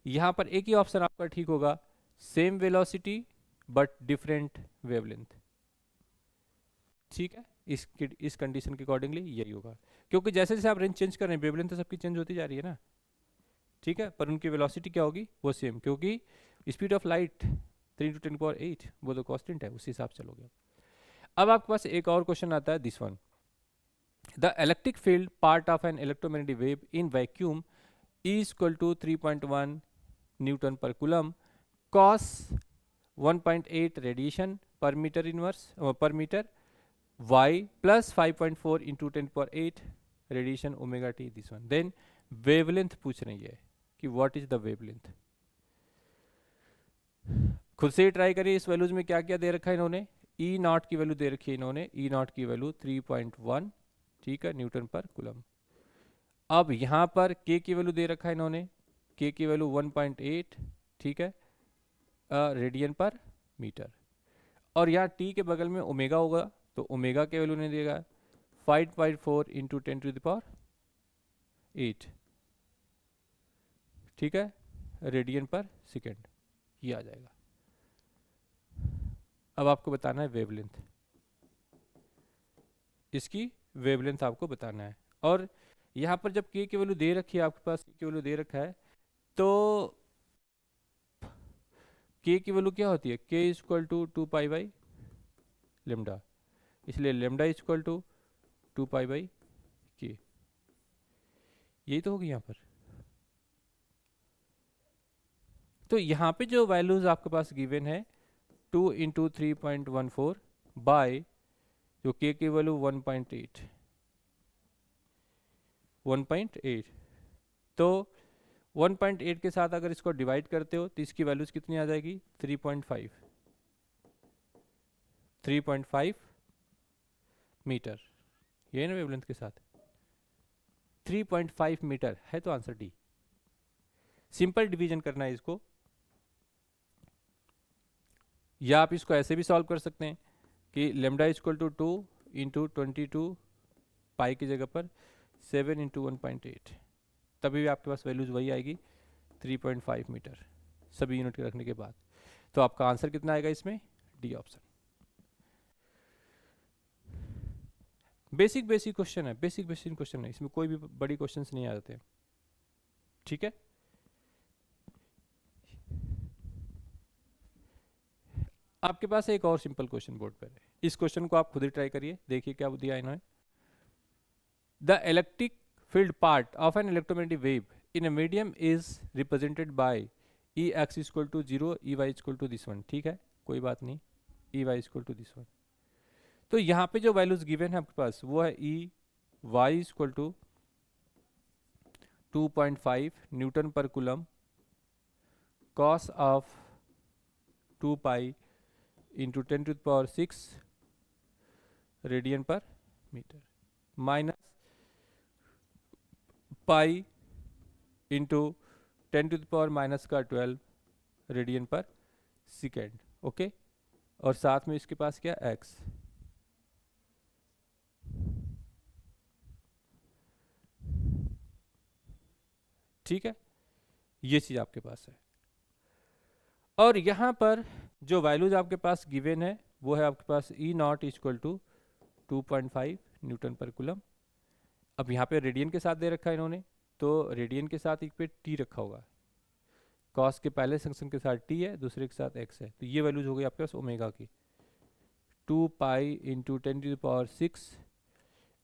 यहाँ पर एक ही ऑप्शन आपका ठीक होगा, same velocity but different wavelength. ठीक है, इस कंडीशन के अकॉर्डिंगली यही होगा, क्योंकि जैसे जैसे आप रेंज चेंज कर रहे हैं वेवलेंथ तो सबकी चेंज होती जा रही है ना। ठीक है, पर उनकी वेलोसिटी क्या होगी, वो सेम, क्योंकि स्पीड ऑफ लाइट 3 × 10⁸ वो तो कांस्टेंट है, उसी हिसाब से चलोगे। अब आपके पास एक और क्वेश्चन आता है, this one, the electric field part of an electromagnetic wave in vacuum is equal to 3.1 newton पर coulomb cos 1.8 radiation per metre inverse per metre y plus 5.4 into 10⁸ radiation omega T, this one. Then wavelength पूछ रही है कि what is the wavelength. खुद से ही try करिए, इस values में क्या क्या दे रखा है इन्होंने। ई नॉट की वैल्यू दे रखी है इन्होंने, ई नॉट की वैल्यू 3.1, ठीक है, न्यूटन पर कूलम। अब यहाँ पर के की वैल्यू दे रखा है इन्होंने, के की वैल्यू 1.8, ठीक है, रेडियन पर मीटर। और यहाँ टी के बगल में ओमेगा होगा, तो ओमेगा के वैल्यू नहीं देगा, 5.4 इंटू 10⁸, ठीक है, रेडियन पर सेकेंड, ये आ जाएगा। अब आपको बताना है वेवलेंथ, इसकी वेवलेंथ आपको बताना है। और यहाँ पर जब के की वैल्यू दे रखी है, आपके पास के की वैल्यू दे रखा है, तो के की वैल्यू क्या होती है, के इज इक्वल टू 2π/λ, इसलिए lambda is equal to 2π/k, यही तो होगी यहाँ पर। तो यहाँ पे जो वैल्यूज आपके पास गिवन है 2 इंटू 3.14 बाय जो के की वैल्यू 1.8, तो 1.8 के साथ अगर इसको डिवाइड करते हो तो इसकी वैल्यूज कितनी आ जाएगी, 3.5 मीटर, ये ना वेवलेंथ के साथ 3.5 मीटर है, तो आंसर डी। सिंपल डिवीजन करना है इसको, या आप इसको ऐसे भी सॉल्व कर सकते हैं कि lambda is equal to 2 into 22 pi की जगह पर 7 इंटू 1.8, तभी भी आपके पास वैल्यूज वही आएगी 3.5 मीटर सभी यूनिट रखने के बाद। तो आपका आंसर कितना आएगा इसमें, डी ऑप्शन। बेसिक क्वेश्चन है, बेसिक क्वेश्चन है, इसमें कोई भी बड़ी क्वेश्चंस नहीं आ जाते। ठीक है, आपके पास एक और सिंपल क्वेश्चन बोर्ड पर है, इस क्वेश्चन को आप खुद ही ट्राई करिए, देखिए क्या दिया इन्होंने। The electric field part of an electromagnetic wave in a medium is represented by Ex is equal to 0, Ey is equal to this one, ठीक है, कोई बात नहीं, Ey is equal to this one। तो यहाँ पे जो वैल्यूज गिवन है आपके पास वो है Ey is equal to 2.5 newton पर coulomb cos of 2 pi into 10⁶ radian पर metre minus pi into 10⁻⁻12 radian पर सेकेंड, ओके। और साथ में इसके पास क्या, x। ठीक है, ये चीज आपके पास है। और यहां पर जो वैल्यूज आपके पास गिवन है वो है आपके पास E naught equal to 2.5 newton पर कूलम। अब यहाँ पे रेडियन के साथ दे रखा है इन्होंने, तो रेडियन के साथ एक पे टी रखा होगा, कॉस के पहले फंक्शन के साथ टी है, दूसरे के साथ एक्स है, तो ये वैल्यूज हो गई आपके पास ओमेगा की 2 पाई इंटू 10⁶,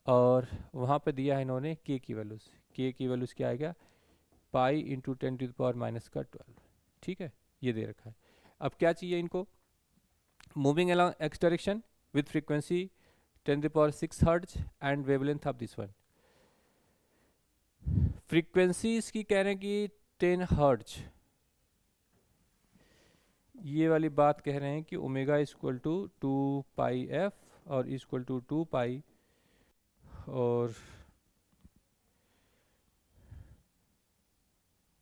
और वहाँ पे दिया है इन्होंने के की वैल्यूज, के की वैल्यूज क्या आएगा, पाई इंटू 10⁻⁻12, ठीक है, ये दे रखा है। अब क्या चाहिए इनको, moving along x direction with frequency 10⁶ hertz and wavelength of this one. Frequency इसकी कह रहे हैं कि 10 हर्ट्ज, ये वाली बात कह रहे हैं कि omega is equal to 2πf और इज इक्वल टू 2 पाई, और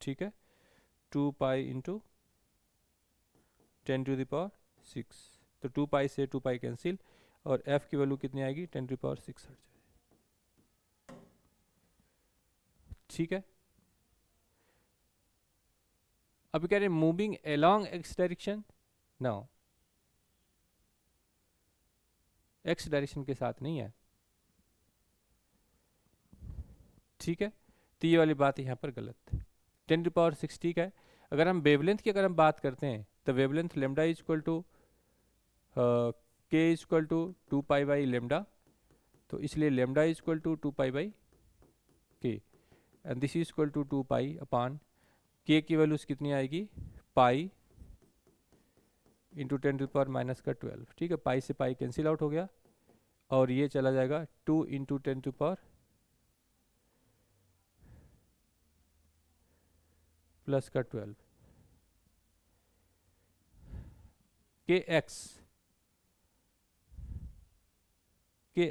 ठीक है, 2 पाई इंटू 10⁶, तो 2 पाई से 2 पाई कैंसिल, और f की वैल्यू कितनी आएगी 10⁶ हर्ट्ज। ठीक है, अभी कह रहे हैं moving along X direction, no, X direction के साथ नहीं है। ठीक है, तो ये वाली बात यहाँ पर गलत है। 10⁶, ठीक है। अगर हम वेवलेंथ की अगर हम बात करते हैं तो wavelength lambda is equal to K is equal to 2 pi by lambda, तो इसलिए lambda is equal to 2 pi by K, and this is equal to 2 pi upon K की वैल्यूज कितनी आएगी, पाई इंटू 10⁻⁻12। ठीक है, पाई से पाई कैंसिल आउट हो गया, और ये चला जाएगा 2 इंटू 10⁻⁻12 के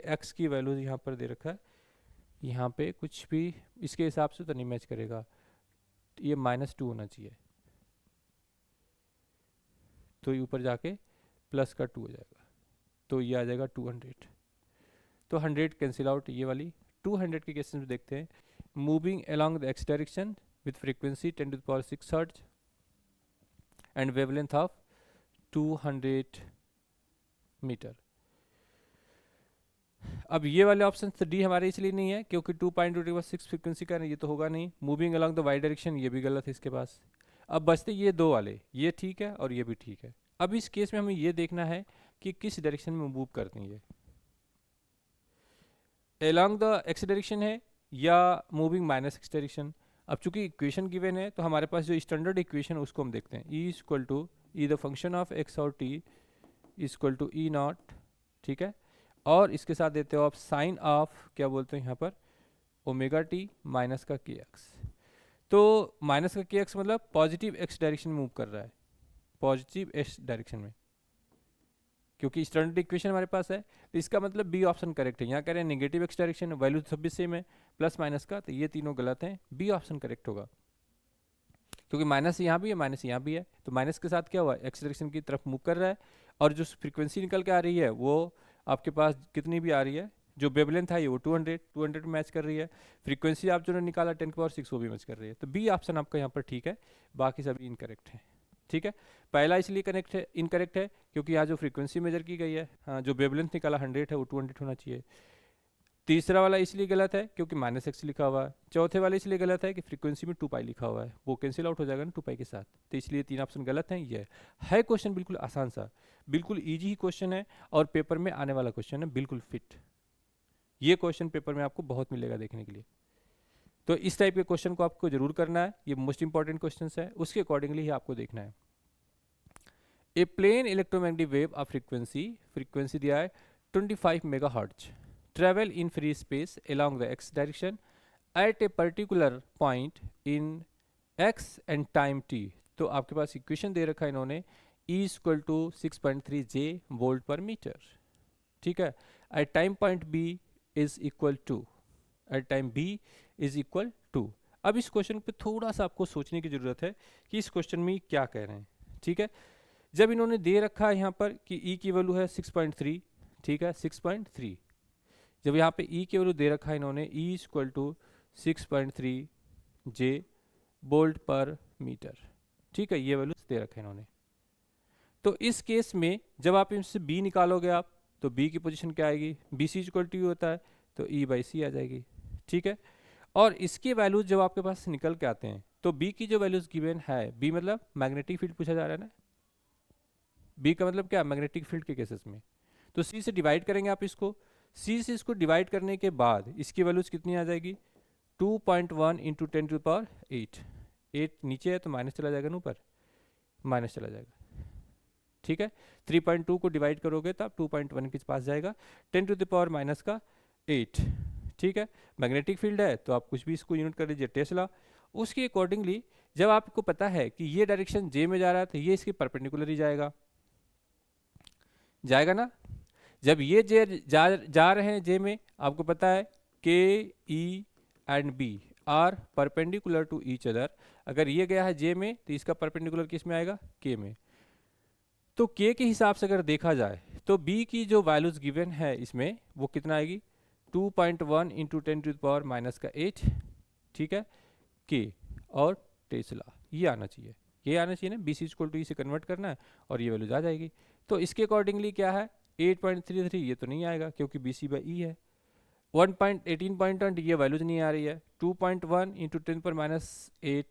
एक्स की वैल्यूज यहाँ पर दे रखा है, यहाँ पे कुछ भी इसके हिसाब से तो नहीं मैच करेगा, ये -2 होना चाहिए, तो ये ऊपर जाके +2 हो जाएगा, तो ये आ जाएगा 200, तो 100 कैंसिल आउट, ये वाली 200 के केसेस में देखते हैं। Moving along the X direction with frequency 10⁶ hertz and wavelength of 200 metre. अब ये वाले ऑप्शन तो डी हमारे इसलिए नहीं है क्योंकि 2.2/6 फ्रीक्वेंसी का ये तो होगा नहीं। Moving along the Y direction, ये भी गलत है इसके पास। अब बचते ये दो वाले, ये ठीक है और ये भी ठीक है। अब इस केस में हमें ये देखना है कि किस डायरेक्शन में मूव करते हैं, ये अलोंग द एक्स डायरेक्शन है या मूविंग -x डायरेक्शन। अब चूंकि इक्वेशन गिवन है तो हमारे पास जो स्टैंडर्ड इक्वेशन है उसको हम देखते हैं। E is equal to E the function of X और T is equal to E not, ठीक है, और इसके साथ देते हो आप साइन ऑफ क्या बोलते हैं यहाँ पर ओमेगा टी माइनस का के एक्स। तो माइनस का के एक्स मतलब पॉजिटिव एक्स डायरेक्शन में मूव कर रहा है, पॉजिटिव एक्स डायरेक्शन में, क्योंकि स्टैंडर्ड इक्वेशन हमारे पास है, तो इसका मतलब बी ऑप्शन करेक्ट है। यहाँ कह रहे हैं नेगेटिव एक्स डायरेक्शन, वैल्यू सब भी सेम है प्लस माइनस का, तो ये तीनों गलत हैं, बी ऑप्शन करेक्ट होगा, क्योंकि माइनस यहाँ भी है माइनस यहाँ भी है, तो माइनस के साथ क्या हुआ एक्स डायरेक्शन की तरफ मूव कर रहा है, और जो फ्रीक्वेंसी निकल के आ रही है वो आपके पास कितनी भी आ रही है, जो वेवलेंथ है वो 200 मैच कर रही है, फ्रीक्वेंसी आप जो निकाला 10⁶ वो भी मैच कर रही है, तो बी ऑप्शन आपका यहाँ पर ठीक है, बाकी सभी इनकरेक्ट है। ठीक है, पहला इसलिए कनेक्ट है इनकरेक्ट है क्योंकि यहाँ जो फ्रीक्वेंसी मेजर की गई है, हाँ, जो वेवलेंथ निकाला 100 है वो 200 होना चाहिए। तीसरा वाला इसलिए गलत है क्योंकि -x लिखा हुआ है। चौथे वाला इसलिए गलत है कि फ्रीक्वेंसी में 2 पाई लिखा हुआ है, वो कैंसिल आउट हो जाएगा ना 2 पाई के साथ, तो इसलिए तीन ऑप्शन गलत हैं। ये है क्वेश्चन बिल्कुल आसान सा, बिल्कुल इजी ही क्वेश्चन है, और पेपर में आने वाला क्वेश्चन है बिल्कुल फिट। ये क्वेश्चन पेपर में आपको बहुत मिलेगा देखने के लिए, तो इस टाइप के क्वेश्चन को आपको जरूर करना है, ये मोस्ट इंपॉर्टेंट क्वेश्चन है, उसके अकॉर्डिंगली ही आपको देखना है। A plane electromagnetic wave of frequency दिया है 25 megahertz travel in free space along the x direction at a particular point in x and time t। तो आपके पास इक्वेशन दे रखा है इन्होंने, E equal to 6.3 J volt per metre, ठीक है, at time point B is equal to, at time B is equal to. अब इस question पे थोड़ा सा आपको सोचने की जरूरत है कि इस क्वेश्चन में क्या कह रहे हैं। ठीक है, जब इन्होंने दे रखा है यहाँ पर कि E की वैल्यू है 6.3, ठीक है 6.3, जब यहाँ पे E की वैल्यू दे रखा है इन्होंने E equal to 6.3 J volt per metre, ठीक है, ये वैल्यू दे रखा है इन्होंने। तो इस केस में जब आप इनसे B निकालोगे आप, तो B की पोजीशन क्या आएगी, BC इक्वल टू होता है तो E/C आ जाएगी, ठीक है। और इसके वैल्यूज जब आपके पास निकल के आते हैं तो B की जो वैल्यूज गिवन है, B मतलब मैग्नेटिक फील्ड पूछा जा रहा है ना, B का मतलब क्या मैग्नेटिक फील्ड के केसेस में, तो C से डिवाइड करेंगे आप इसको, C से इसको डिवाइड करने के बाद इसकी वैल्यूज कितनी आ जाएगी 2.1 इंटू 10⁸, 8 नीचे है तो माइनस चला जाएगा ना, ऊपर माइनस चला जाएगा, ठीक है। 3.2 को डिवाइड करोगे तो आप 2.1 के पास जाएगा, 10⁻⁻8, ठीक है। मैग्नेटिक फील्ड है तो आप कुछ भी इसको यूनिट कर लीजिए टेस्ला, उसके अकॉर्डिंगली जब आपको पता है कि ये डायरेक्शन J में जा रहा है तो ये इसके परपेंडिकुलर ही जाएगा ना। जब ये जा रहे हैं J में, आपको पता है K E and B are perpendicular to each other, अगर ये गया है जे में तो इसका परपेंडिकुलर किस में आएगा, के में। तो के के हिसाब से अगर देखा जाए तो बी की जो वैल्यूज गिवन है इसमें वो कितना आएगी, 2.1 इंटू 10⁻⁻8, ठीक है, के और टेस्ला, ये आना चाहिए, ये आना चाहिए ना, बी सी इक्वल टू ई से कन्वर्ट करना है और ये वैल्यूज आ जाएगी। तो इसके अकॉर्डिंगली क्या है 8.33, ये तो नहीं आएगा क्योंकि बी सी बाई ई है। 1.18 ये वैल्यूज नहीं आ रही है। 2.1 इंटू 10⁻⁸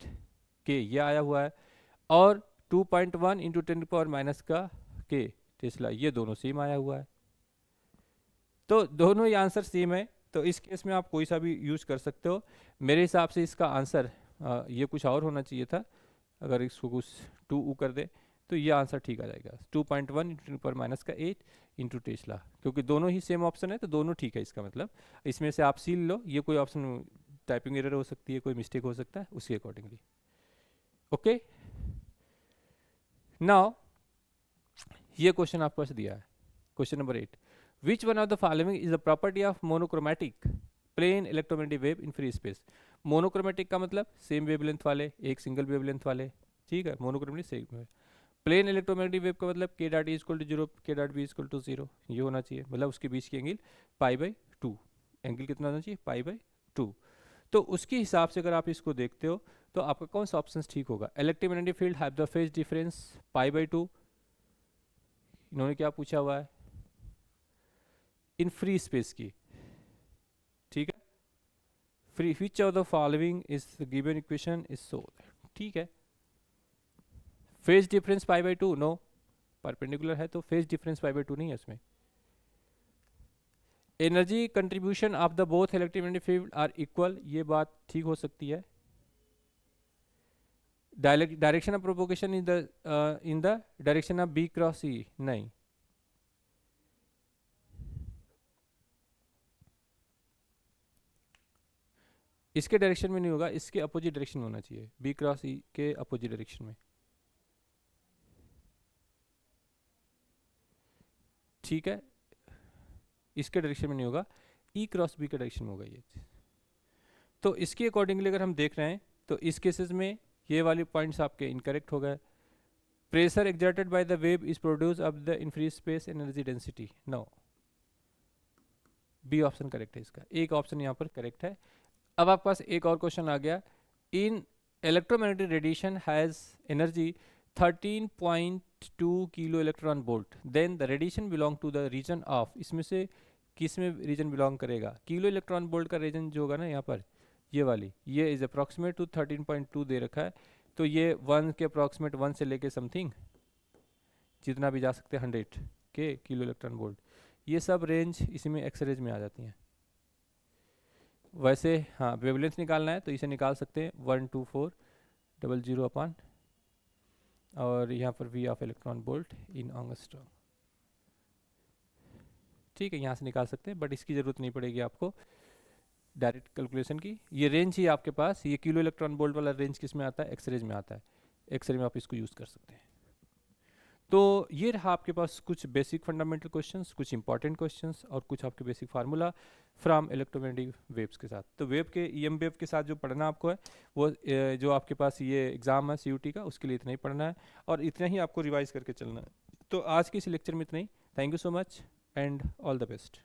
के ये आया हुआ है, और 2.1 इंटू 10⁻⁻ का के टेस्ला, ये दोनों सेम आया हुआ है। तो दोनों ही आंसर सेम है, तो इस केस में आप कोई सा भी यूज कर सकते हो। मेरे हिसाब से इसका आंसर ये कुछ और होना चाहिए था, अगर इसको कुछ 2 कर दे तो ये आंसर ठीक आ जाएगा, 2.1 इंटू 10⁻⁸ इंटू टेस्ला, क्योंकि दोनों ही सेम ऑप्शन है तो दोनों ठीक है। इसका मतलब इसमें से आप सील लो, ये कोई ऑप्शन टाइपिंग एरर हो सकती है, कोई मिस्टेक हो सकता है, उसके अकॉर्डिंगली। ओके, नाउ ये क्वेश्चन आपके पास दिया है, question number 8, which one of the following is the property of monochromatic plane electromagnetic wave in free space. Monochromatic का मतलब सेम वेवलेंथ वाले, एक सिंगल वेवलेंथ वाले, ठीक है, मोनोक्रोमेटिक सेम है। प्लेन इलेक्ट्रोमैग्नेटिक वेव का मतलब के डॉट ई इक्वल टू 0, के डॉट बी इक्वल टू 0, ये होना चाहिए, मतलब उसके बीच की एंगल π/2, एंगल कितना होना चाहिए, π/2। तो उसके हिसाब से अगर आप इसको देखते हो तो आपका कौन सा ऑप्शन ठीक होगा, electromagnetic field have the phase difference π/2, इन्होंने क्या पूछा हुआ है, इन फ्री स्पेस की, ठीक है, free, which of the following is the given equation is so, ठीक है। फेज डिफरेंस π/2, नो, परपेंडिकुलर है तो फेज डिफरेंस π/2 नहीं है उसमें। Energy contribution of the both electromagnetic field are equal, ये बात ठीक हो सकती है। Direction of propagation in the direction of B cross C, नहीं। इसके डायरेक्शन में नहीं होगा, इसके अपोजिट डायरेक्शन में होना चाहिए, बी क्रॉस ई के अपोजिट डायरेक्शन में, ठीक है, इसके डायरेक्शन में नहीं होगा, ई क्रॉस बी के डायरेक्शन में होगा ये। तो इसके अकॉर्डिंगली अगर हम देख रहे हैं तो इस केसेस में ये वाले पॉइंट्स आपके इनकरेक्ट हो गए। Pressure exerted by the wave is produce of the in free space energy density, no, B option correct है इसका, एक ऑप्शन यहाँ पर करेक्ट है। अब आपके पास एक और क्वेश्चन आ गया, in electromagnetic radiation has energy 13.2 kilo electron volt, then the radiation belong to the region of, इसमें से किस में रीजन बिलोंग करेगा, किलो इलेक्ट्रॉन वोल्ट का रीजन जो होगा ना यहाँ पर, ये वाली, ये इज अप्रॉक्सीमेट टू 13.2 दे रखा है, तो ये 1 के अप्रॉक्सीमेट 1 से लेके समथिंग जितना भी जा सकते हैं 100 के किलो इलेक्ट्रॉन वोल्ट, ये सब रेंज इसी में एक्स रेंज में आ जाती हैं। वैसे हाँ वेवलेंथ निकालना है तो इसे निकाल सकते हैं 12400 अपॉन, और यहाँ पर V of electron volt in angstrom, ठीक है, यहाँ से निकाल सकते हैं, बट इसकी ज़रूरत नहीं पड़ेगी आपको डायरेक्ट कैलकुलेशन की। ये रेंज ही आपके पास, ये किलो इलेक्ट्रॉन वोल्ट वाला रेंज किस में आता है, एक्सरे में आता है, एक्सरे में आप इसको यूज़ कर सकते हैं। तो ये रहा आपके पास कुछ बेसिक फंडामेंटल क्वेश्चंस, कुछ इंपॉर्टेंट क्वेश्चंस और कुछ आपके basic formula from electromagnetic waves के साथ। तो वेव के ईएम वेव के साथ जो पढ़ना आपको है वो जो आपके पास ये एग्ज़ाम है सीयूटी का, उसके लिए इतना ही पढ़ना है और इतना ही आपको रिवाइज करके चलना है। तो आज के इस लेक्चर में इतना ही। Thank you so much and all the best.